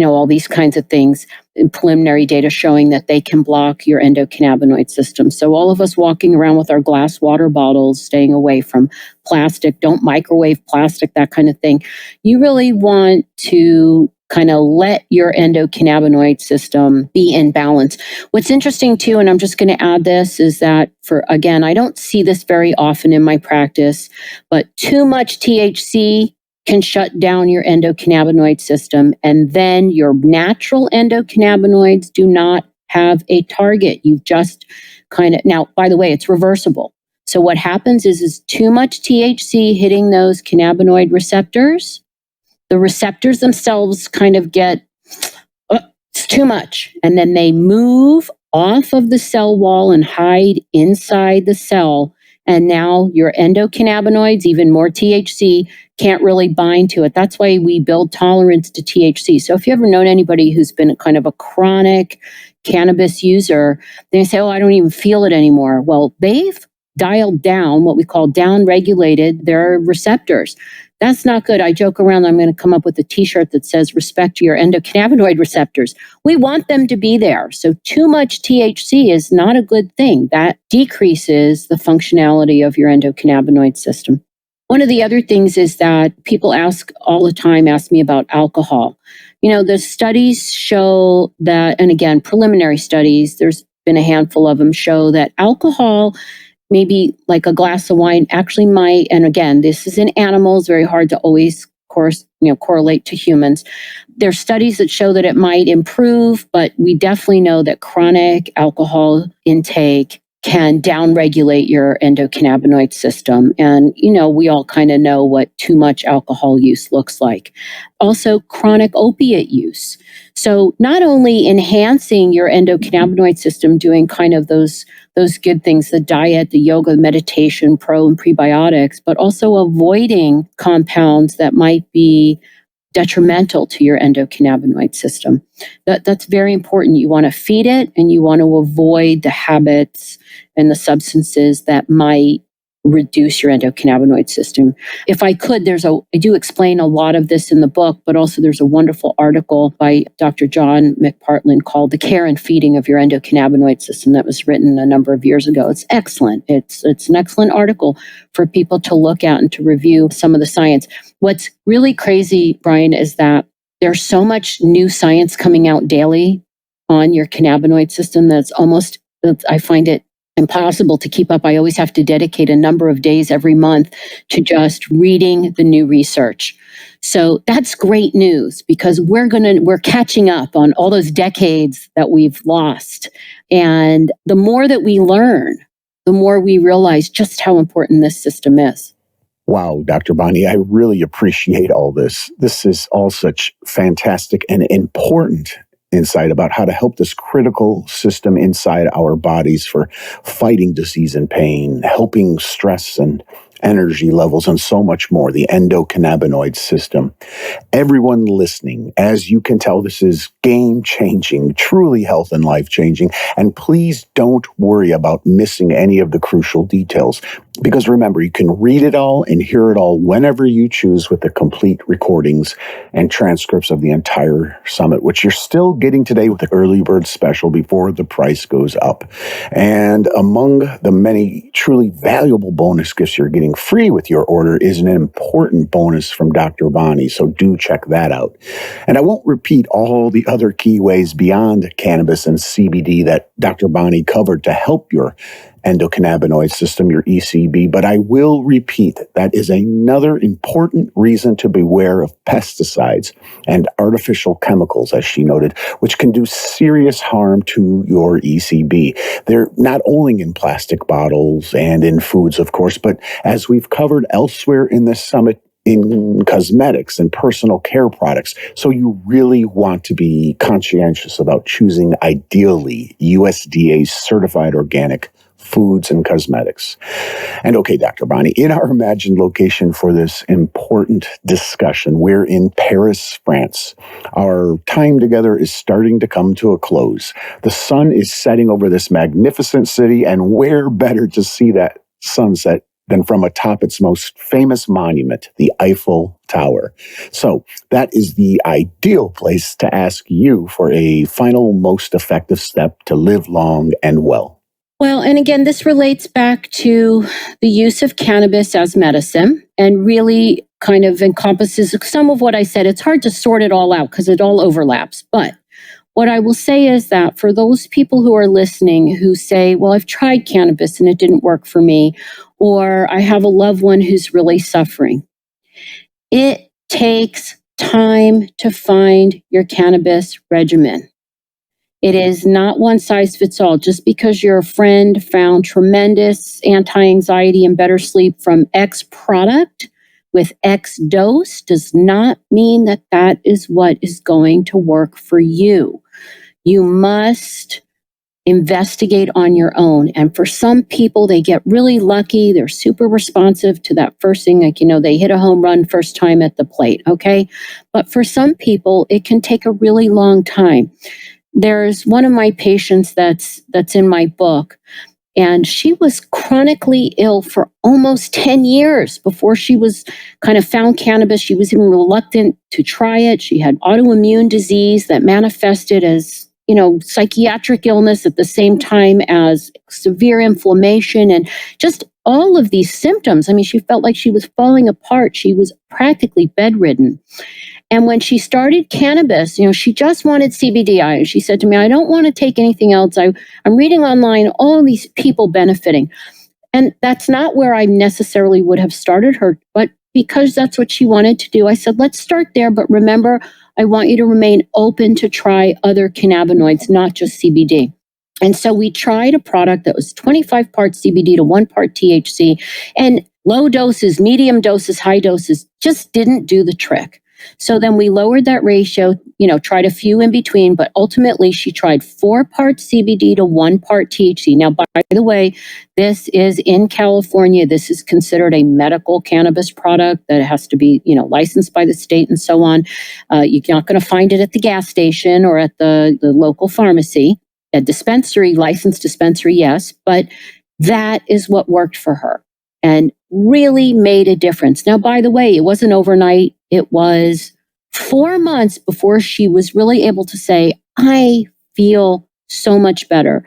all these kinds of things, in preliminary data showing that they can block your endocannabinoid system. So all of us walking around with our glass water bottles, staying away from plastic, don't microwave plastic, that kind of thing. You really want to kind of let your endocannabinoid system be in balance. What's interesting too, and I'm just going to add this, is that again, I don't see this very often in my practice, but too much THC can shut down your endocannabinoid system, and then your natural endocannabinoids do not have a target. You've just now, by the way, it's reversible. So what happens is too much THC hitting those cannabinoid receptors, the receptors themselves kind of get, it's too much. And then they move off of the cell wall and hide inside the cell. And now your endocannabinoids, even more THC, can't really bind to it. That's why we build tolerance to THC. So if you ever known anybody who's been kind of a chronic cannabis user, they say, oh, I don't even feel it anymore. Well, they've dialed down, what we call down-regulated their receptors. That's not good. I joke around, I'm going to come up with a t-shirt that says respect your endocannabinoid receptors. We want them to be there. So too much THC is not a good thing. That decreases the functionality of your endocannabinoid system. One of the other things is that people ask me about alcohol. The studies show that, and again, preliminary studies, there's been a handful of them, show that alcohol, maybe like a glass of wine, actually might, and again, this is in animals, very hard to always correlate to humans. There's studies that show that it might improve, but we definitely know that chronic alcohol intake can downregulate your endocannabinoid system. And, we all kind of know what too much alcohol use looks like. Also, chronic opiate use. So not only enhancing your endocannabinoid system, doing kind of those good things, the diet, the yoga, meditation, pro and prebiotics, but also avoiding compounds that might be detrimental to your endocannabinoid system. That's very important. You want to feed it, and you want to avoid the habits and the substances that might reduce your endocannabinoid system. If I could, I do explain a lot of this in the book, but also there's a wonderful article by Dr. John McPartland called The Care and Feeding of Your Endocannabinoid System that was written a number of years ago. It's excellent. It's an excellent article for people to look at and to review some of the science. What's really crazy, Brian, is that there's so much new science coming out daily on your cannabinoid system I find it impossible to keep up. I always have to dedicate a number of days every month to just reading the new research. So that's great news, because we're catching up on all those decades that we've lost. And the more that we learn, the more we realize just how important this system is. Wow, Dr. Bonnie, I really appreciate all this. This is all such fantastic and important insight about how to help this critical system inside our bodies for fighting disease and pain, helping stress and energy levels, and so much more, the endocannabinoid system. Everyone listening, as you can tell, this is game-changing, truly health and life-changing, and please don't worry about missing any of the crucial details, because remember, you can read it all and hear it all whenever you choose with the complete recordings and transcripts of the entire summit, which you're still getting today with the early bird special before the price goes up. And among the many truly valuable bonus gifts you're getting free with your order is an important bonus from Dr. Bonnie, so do check that out. And I won't repeat all the other key ways beyond cannabis and CBD that Dr. Bonnie covered to help your endocannabinoid system, your ECB, but I will repeat that is another important reason to beware of pesticides and artificial chemicals, as she noted, which can do serious harm to your ECB. They're not only in plastic bottles and in foods, of course, but as we've covered elsewhere in this summit, in cosmetics and personal care products. So you really want to be conscientious about choosing ideally USDA certified organic foods and cosmetics. And okay, Dr. Bonnie, in our imagined location for this important discussion, we're in Paris, France. Our time together is starting to come to a close. The sun is setting over this magnificent city, and where better to see that sunset than from atop its most famous monument, the Eiffel Tower. So that is the ideal place to ask you for a final, most effective step to live long and well. Well, and again, this relates back to the use of cannabis as medicine and really kind of encompasses some of what I said. It's hard to sort it all out because it all overlaps. But what I will say is that for those people who are listening who say, well, I've tried cannabis and it didn't work for me, or I have a loved one who's really suffering, it takes time to find your cannabis regimen. It is not one size fits all. Just because your friend found tremendous anti-anxiety and better sleep from X product with X dose does not mean that that is what is going to work for you. You must investigate on your own. And for some people, they get really lucky. They're super responsive to that first thing, like, they hit a home run first time at the plate, okay? But for some people, it can take a really long time. There's one of my patients that's in my book, and she was chronically ill for almost 10 years before she was kind of found cannabis. She was even reluctant to try it. She had autoimmune disease that manifested as, psychiatric illness at the same time as severe inflammation and just all of these symptoms. I mean, she felt like she was falling apart. She was practically bedridden. And when she started cannabis, she just wanted CBD. And she said to me, I don't want to take anything else. I'm reading online all these people benefiting. And that's not where I necessarily would have started her. But because that's what she wanted to do, I said, let's start there. But remember, I want you to remain open to try other cannabinoids, not just CBD. And so we tried a product that was 25 parts CBD to 1 part THC. And low doses, medium doses, high doses just didn't do the trick. So then we lowered that ratio, tried a few in between, but ultimately she tried 4 parts CBD to 1 part THC. Now, by the way, this is in California. This is considered a medical cannabis product that has to be, licensed by the state and so on. You're not going to find it at the gas station or at the local pharmacy. A dispensary, licensed dispensary, yes, but that is what worked for her and really made a difference. Now, by the way, it wasn't overnight. It was 4 months before she was really able to say, I feel so much better.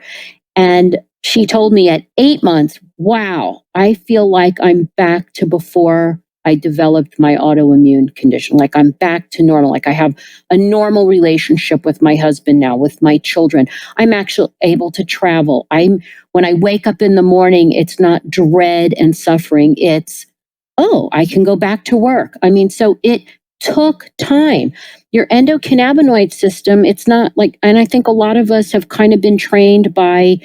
And she told me at 8 months, wow, I feel like I'm back to before I developed my autoimmune condition. Like I'm back to normal. Like I have a normal relationship with my husband now, with my children. I'm actually able to travel. When I wake up in the morning, it's not dread and suffering. It's, oh, I can go back to work. I mean, so it took time. Your endocannabinoid system, it's not like, and I think a lot of us have kind of been trained by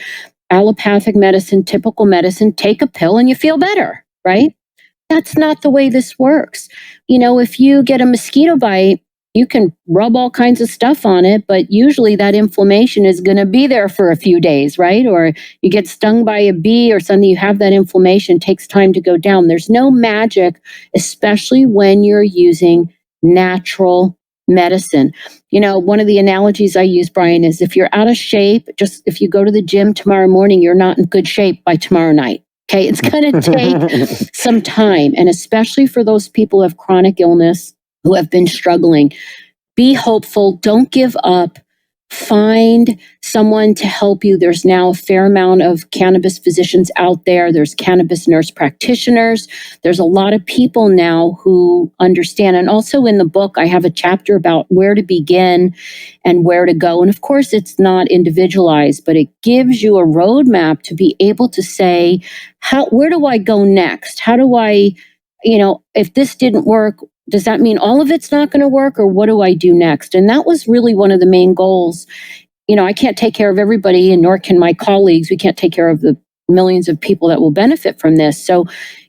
allopathic medicine, typical medicine, take a pill and you feel better, right? That's not the way this works. If you get a mosquito bite, You can rub all kinds of stuff on it, but usually that inflammation is going to be there for a few days, right? Or you get stung by a bee or something, you have that inflammation, it takes time to go down. There's no magic, especially when you're using natural medicine. One of the analogies I use, Brian, is if you're out of shape, just if you go to the gym tomorrow morning, you're not in good shape by tomorrow night. Okay, it's going to take some time. And especially for those people who have chronic illness, who have been struggling, be hopeful, don't give up, find someone to help you. There's now a fair amount of cannabis physicians out there. There's cannabis nurse practitioners. There's a lot of people now who understand. And also in the book, I have a chapter about where to begin and where to go. And of course, it's not individualized, but it gives you a roadmap to be able to say, where do I go next? How do I, if this didn't work, does that mean all of it's not going to work, or what do I do next? And that was really one of the main goals. I can't take care of everybody, and nor can my colleagues. We can't take care of the millions of people that will benefit from this. So,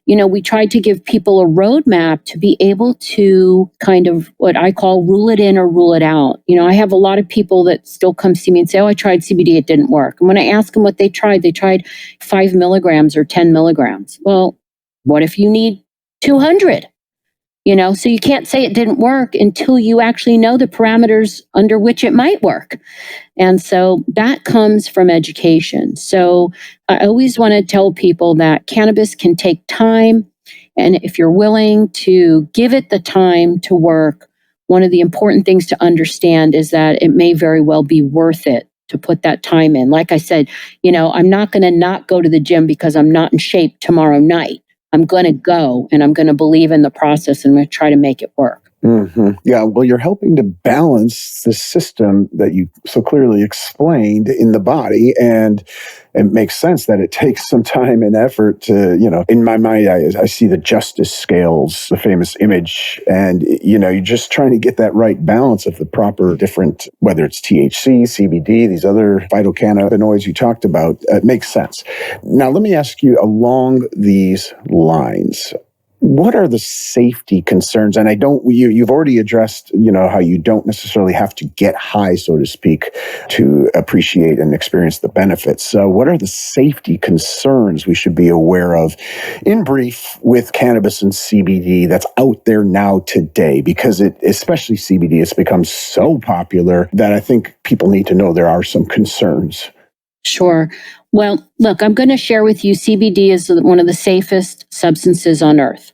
we tried to give people a roadmap to be able to kind of what I call rule it in or rule it out. I have a lot of people that still come see me and say, oh, I tried CBD, it didn't work. And when I ask them what they tried 5 milligrams or 10 milligrams. Well, what if you need 200? So you can't say it didn't work until you actually know the parameters under which it might work. And so that comes from education. So I always want to tell people that cannabis can take time. And if you're willing to give it the time to work, one of the important things to understand is that it may very well be worth it to put that time in. Like I said, I'm not going to not go to the gym because I'm not in shape tomorrow night. I'm going to go, and I'm going to believe in the process, and I'm going to try to make it work. Mm-hmm. Yeah, well, you're helping to balance the system that you so clearly explained in the body, and it makes sense that it takes some time and effort to, in my mind, I see the justice scales, the famous image, and, you're just trying to get that right balance of the proper different, whether it's THC, CBD, these other phytocannabinoids you talked about. It makes sense. Now, let me ask you along these lines. What are the safety concerns? And you've already addressed, how you don't necessarily have to get high, so to speak, to appreciate and experience the benefits. So what are the safety concerns we should be aware of, in brief, with cannabis and CBD that's out there now today? Because especially CBD, it's become so popular that I think people need to know there are some concerns. Sure. Well, look, I'm going to share with you, CBD is one of the safest substances on earth.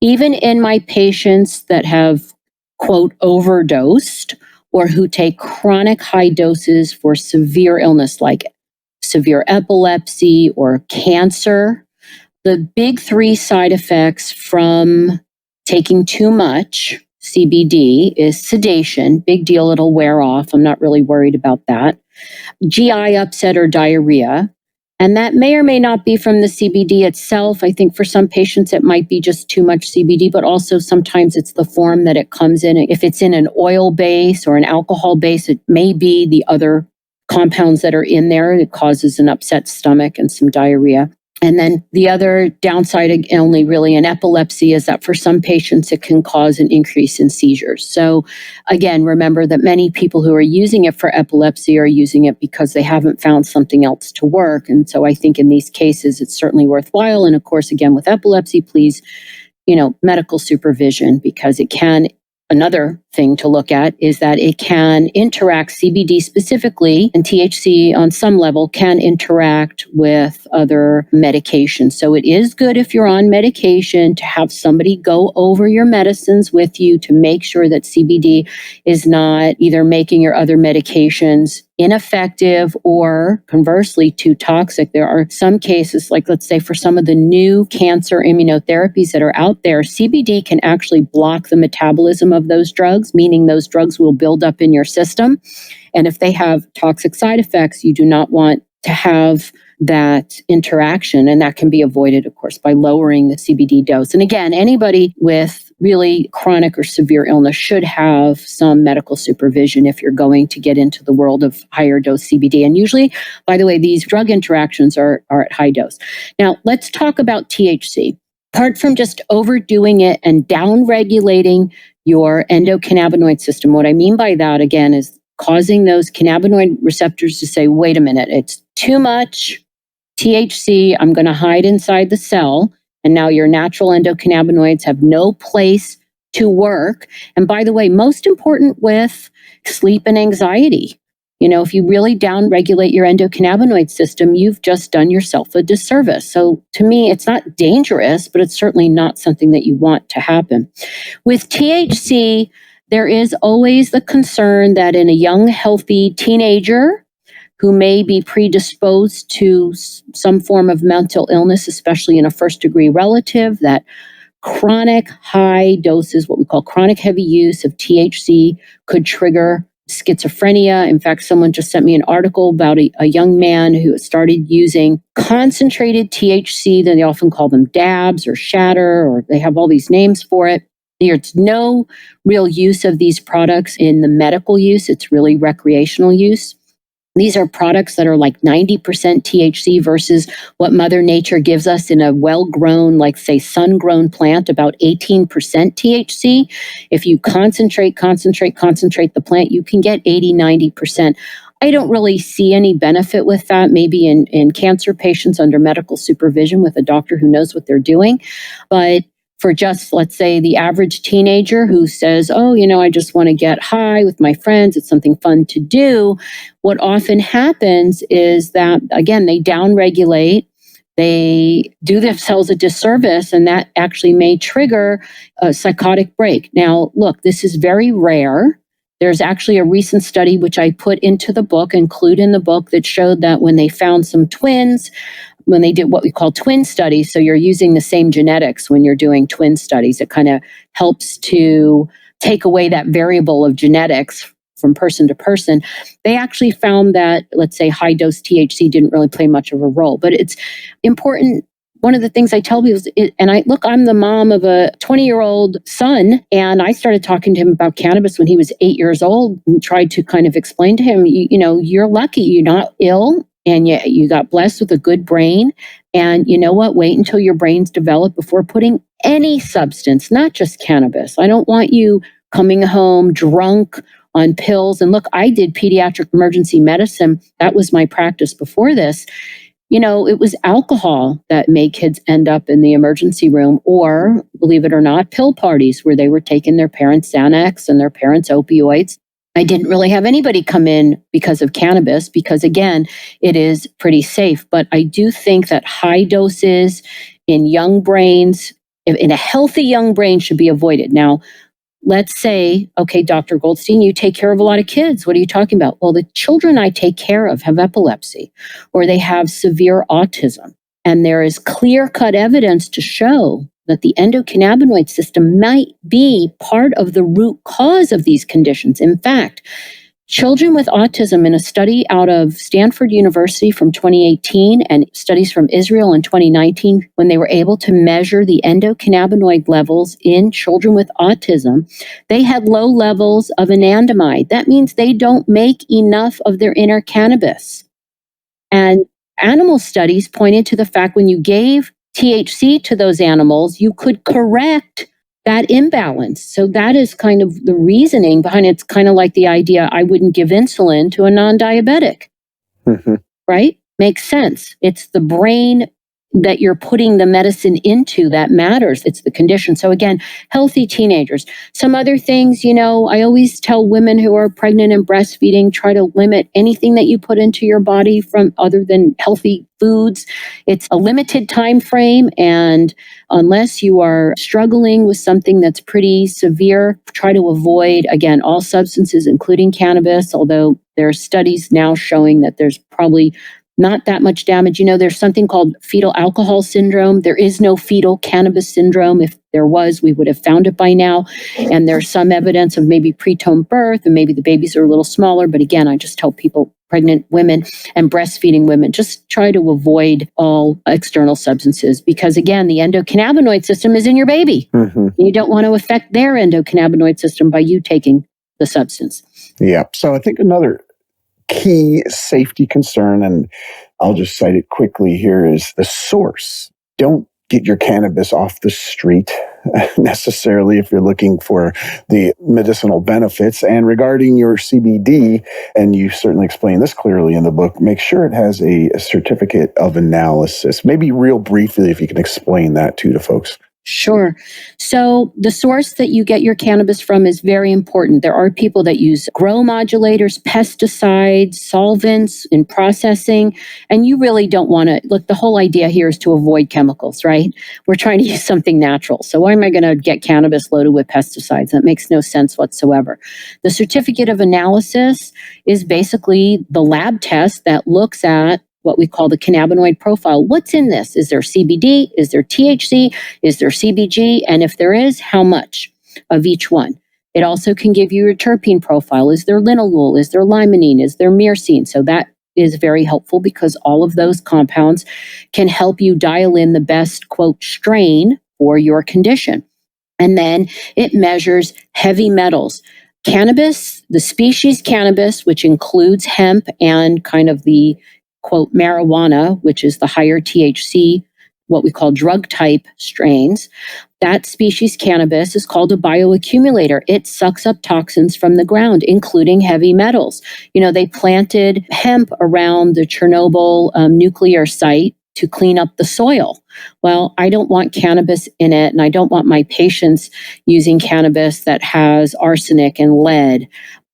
Even in my patients that have, quote, overdosed, or who take chronic high doses for severe illness like severe epilepsy or cancer, the big 3 side effects from taking too much CBD is sedation. Big deal, it'll wear off. I'm not really worried about that. GI upset or diarrhea. And that may or may not be from the CBD itself. I think for some patients, it might be just too much CBD, but also sometimes it's the form that it comes in. If it's in an oil base or an alcohol base, it may be the other compounds that are in there. It causes an upset stomach and some diarrhea. And then the other downside, only really in epilepsy, is that for some patients, it can cause an increase in seizures. So again, remember that many people who are using it for epilepsy are using it because they haven't found something else to work. And so I think in these cases, it's certainly worthwhile. And of course, again, with epilepsy, please, medical supervision, because it can. Another thing to look at is that it can interact, CBD specifically, and THC on some level can interact with other medications. So it is good if you're on medication to have somebody go over your medicines with you to make sure that CBD is not either making your other medications ineffective or conversely too toxic. There are some cases, like let's say for some of the new cancer immunotherapies that are out there, CBD can actually block the metabolism of those drugs, meaning those drugs will build up in your system. And if they have toxic side effects, you do not want to have that interaction. And that can be avoided, of course, by lowering the CBD dose. And again, anybody with really chronic or severe illness should have some medical supervision if you're going to get into the world of higher dose CBD. And usually, by the way, these drug interactions are at high dose. Now, let's talk about THC. Apart from just overdoing it and down-regulating your endocannabinoid system. What I mean by that, again, is causing those cannabinoid receptors to say, wait a minute, it's too much THC. I'm going to hide inside the cell. And now your natural endocannabinoids have no place to work. And by the way, most important with sleep and anxiety. If you really downregulate your endocannabinoid system, you've just done yourself a disservice. So to me, it's not dangerous, but it's certainly not something that you want to happen. With THC, there is always the concern that in a young, healthy teenager who may be predisposed to some form of mental illness, especially in a first-degree relative, that chronic high doses, what we call chronic heavy use of THC, could trigger schizophrenia. In fact, someone just sent me an article about a young man who started using concentrated THC. They often call them dabs or shatter, or they have all these names for it. There's no real use of these products in the medical use. It's really recreational use. These are products that are like 90% THC versus what Mother Nature gives us in a well-grown, like say sun-grown plant, about 18% THC. If you concentrate the plant, you can get 80, 90%. I don't really see any benefit with that, maybe in cancer patients under medical supervision with a doctor who knows what they're doing. But for just, let's say, the average teenager who says, I just want to get high with my friends, it's something fun to do. What often happens is that, again, they downregulate, they do themselves a disservice, and that actually may trigger a psychotic break. Now, look, this is very rare. There's actually a recent study, which I put into the book, include in the book, that showed that when they found some twins, when they did what we call twin studies, so you're using the same genetics when you're doing twin studies, it kind of helps to take away that variable of genetics from person to person. They actually found that, let's say, high dose THC didn't really play much of a role. But it's important. One of the things I tell people is, I'm the mom of a 20-year-old son, and I started talking to him about cannabis when he was 8 years old and tried to kind of explain to him, you're lucky, you're not ill. And yet you got blessed with a good brain. And you know what? Wait until your brain's developed before putting any substance, not just cannabis. I don't want you coming home drunk on pills. And look, I did pediatric emergency medicine. That was my practice before this. It was alcohol that made kids end up in the emergency room, or, believe it or not, pill parties where they were taking their parents' Xanax and their parents' opioids. I didn't really have anybody come in because of cannabis, because again, it is pretty safe. But I do think that high doses in young brains, in a healthy young brain, should be avoided. Now, let's say, okay, Dr. Goldstein, you take care of a lot of kids. What are you talking about? Well, the children I take care of have epilepsy, or they have severe autism. And there is clear-cut evidence to show that the endocannabinoid system might be part of the root cause of these conditions. In fact, children with autism, in a study out of Stanford University from 2018 and studies from Israel in 2019, when they were able to measure the endocannabinoid levels in children with autism, they had low levels of anandamide. That means they don't make enough of their inner cannabis. And animal studies pointed to the fact when you gave THC to those animals, you could correct that imbalance. So that is kind of the reasoning behind it. It's kind of like the idea I wouldn't give insulin to a non-diabetic, right? Makes sense. It's the brain that you're putting the medicine into that matters. It's the condition. So again, healthy teenagers. Some other things, I always tell women who are pregnant and breastfeeding, try to limit anything that you put into your body from other than healthy foods. It's a limited time frame, and unless you are struggling with something that's pretty severe, try to avoid, again, all substances, including cannabis, although there are studies now showing that there's probably not that much damage. There's something called fetal alcohol syndrome. There is no fetal cannabis syndrome. If there was, we would have found it by now. And there's some evidence of maybe preterm birth, and maybe the babies are a little smaller. But again, I just tell people, pregnant women and breastfeeding women, just try to avoid all external substances, because again, the endocannabinoid system is in your baby. You don't want to affect their endocannabinoid system by you taking the substance. Yeah. So I think another key safety concern, and I'll just cite it quickly here, is the source. Don't get your cannabis off the street necessarily if you're looking for the medicinal benefits. And regarding your CBD, and you certainly explain this clearly in the book, make sure it has a certificate of analysis. Maybe real briefly, if you can explain that too to folks. Sure. So the source that you get your cannabis from is very important. There are people that use grow modulators, pesticides, solvents in processing, and you really don't want to. Look, the whole idea here is to avoid chemicals, right? We're trying to use something natural. So why am I going to get cannabis loaded with pesticides? That makes no sense whatsoever. The certificate of analysis is basically the lab test that looks at what we call the cannabinoid profile. What's in this? Is there CBD? Is there THC? Is there CBG? And if there is, how much of each one? It also can give you your terpene profile. Is there linalool? Is there limonene? Is there myrcene? So that is very helpful because all of those compounds can help you dial in the best, quote, strain for your condition. And then it measures heavy metals. Cannabis, the species cannabis, which includes hemp and kind of the quote, marijuana, which is the higher THC, what we call drug type strains. That species cannabis is called a bioaccumulator. It sucks up toxins from the ground, including heavy metals. You know, they planted hemp around the Chernobyl nuclear site to clean up the soil. Well, I don't want cannabis in it, and I don't want my patients using cannabis that has arsenic and lead.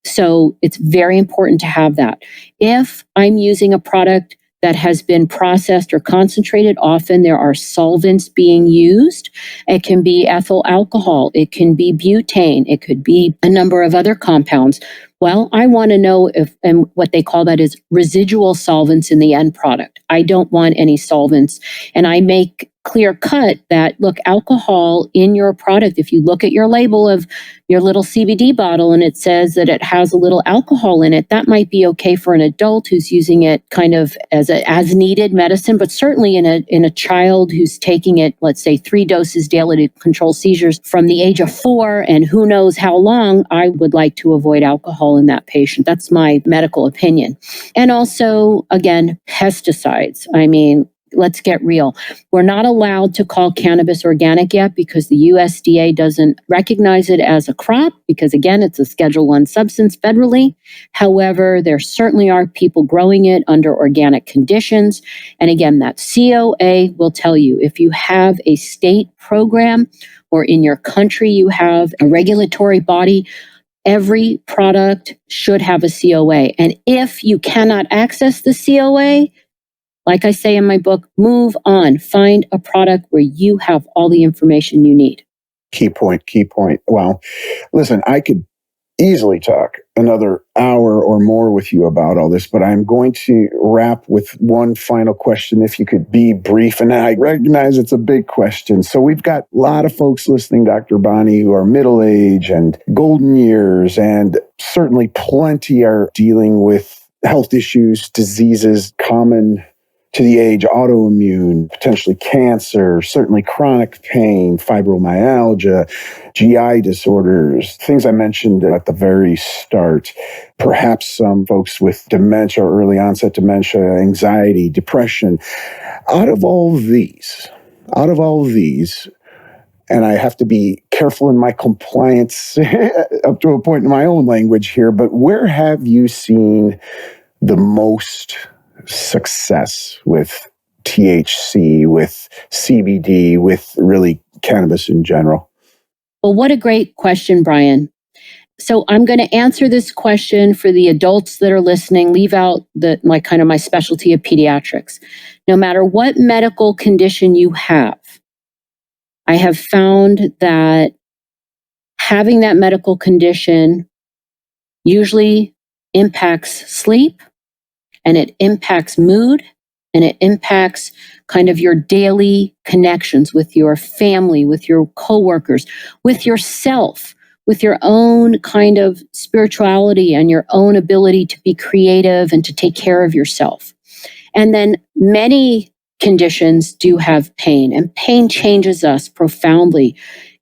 So it's very important to have that. If I'm using a product that has been processed or concentrated, often there are solvents being used. It can be ethyl alcohol, it can be butane, it could be a number of other compounds. Well, I want to know if, and what they call that is residual solvents in the end product. I don't want any solvents. And I make clear cut that, look, alcohol in your product, if you look at your label of your little CBD bottle and it says that it has a little alcohol in it, that might be okay for an adult who's using it kind of as needed medicine, but certainly in a child who's taking it, let's say 3 doses daily to control seizures from the age of 4 and who knows how long, I would like to avoid alcohol in that patient. That's my medical opinion. And also, again, pesticides. I mean, let's get real. We're not allowed to call cannabis organic yet because the USDA doesn't recognize it as a crop because, again, it's a Schedule I substance federally. However, there certainly are people growing it under organic conditions. And again, that COA will tell you if you have a state program or in your country you have a regulatory body, every product should have a COA. And if you cannot access the COA, like I say in my book, move on. Find a product where you have all the information you need. Key point. Wow. Listen, I could easily talk another hour or more with you about all this, but I'm going to wrap with one final question. If you could be brief, and I recognize it's a big question. So we've got a lot of folks listening, Dr. Bonnie, who are middle-aged and golden years, and certainly plenty are dealing with health issues, diseases common to the age, autoimmune, potentially cancer, certainly chronic pain, fibromyalgia, GI disorders, things I mentioned at the very start. Perhaps some folks with dementia, early onset dementia, anxiety, depression. Out of all these, and I have to be careful in my compliance up to a point in my own language here, but where have you seen the most success with THC, with CBD, with really cannabis in general? Well, what a great question, Brian. So I'm going to answer this question for the adults that are listening, leave out my specialty of pediatrics. No matter what medical condition you have, I have found that having that medical condition usually impacts sleep, and it impacts mood, and it impacts kind of your daily connections with your family, with your coworkers, with yourself, with your own kind of spirituality and your own ability to be creative and to take care of yourself. And then many conditions do have pain, and pain changes us profoundly.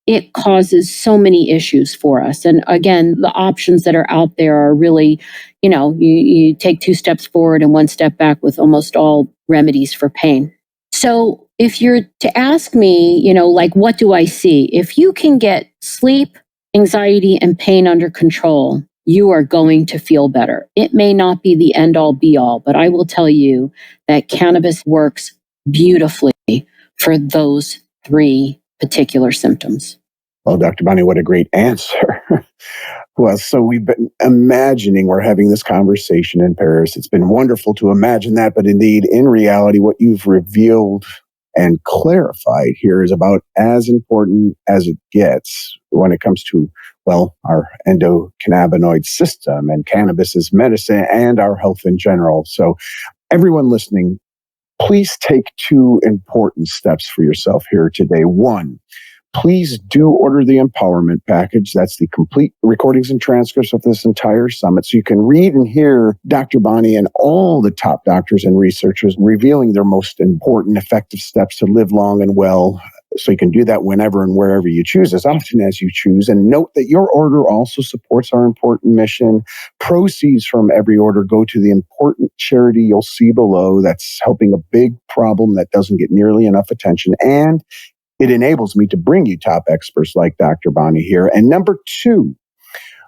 It causes so many issues for us. And again, the options that are out there are really, you take 2 steps forward and 1 step back with almost all remedies for pain. So if you're to ask me, like, what do I see? If you can get sleep, anxiety, and pain under control, you are going to feel better. It may not be the end all be all, but I will tell you that cannabis works beautifully for those 3 particular symptoms. Well, Dr. Bonnie, what a great answer. Well, so we've been imagining we're having this conversation in Paris. It's been wonderful to imagine that, but indeed, in reality, what you've revealed and clarified here is about as important as it gets when it comes to, well, our endocannabinoid system and cannabis as medicine and our health in general. So everyone listening, please take 2 important steps for yourself here today. 1, please do order the empowerment package. That's the complete recordings and transcripts of this entire summit. So you can read and hear Dr. Bonnie and all the top doctors and researchers revealing their most important effective steps to live long and well. So you can do that whenever and wherever you choose, as often as you choose. And note that your order also supports our important mission. Proceeds from every order go to the important charity you'll see below that's helping a big problem that doesn't get nearly enough attention. And it enables me to bring you top experts like Dr. Bonnie here. And number 2,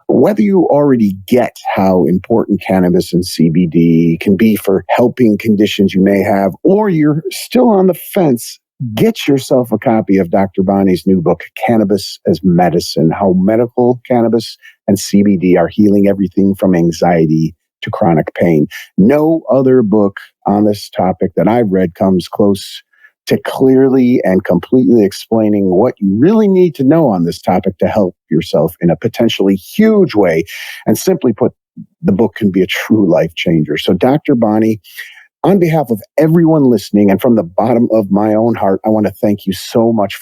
whether you already get how important cannabis and CBD can be for helping conditions you may have, or you're still on the fence, get yourself a copy of Dr. Bonnie's new book, Cannabis as Medicine, How Medical Cannabis and CBD Are Healing Everything from Anxiety to Chronic Pain. No other book on this topic that I've read comes close to clearly and completely explaining what you really need to know on this topic to help yourself in a potentially huge way. And simply put, the book can be a true life changer. So Dr. Bonnie, on behalf of everyone listening and from the bottom of my own heart, I want to thank you so much for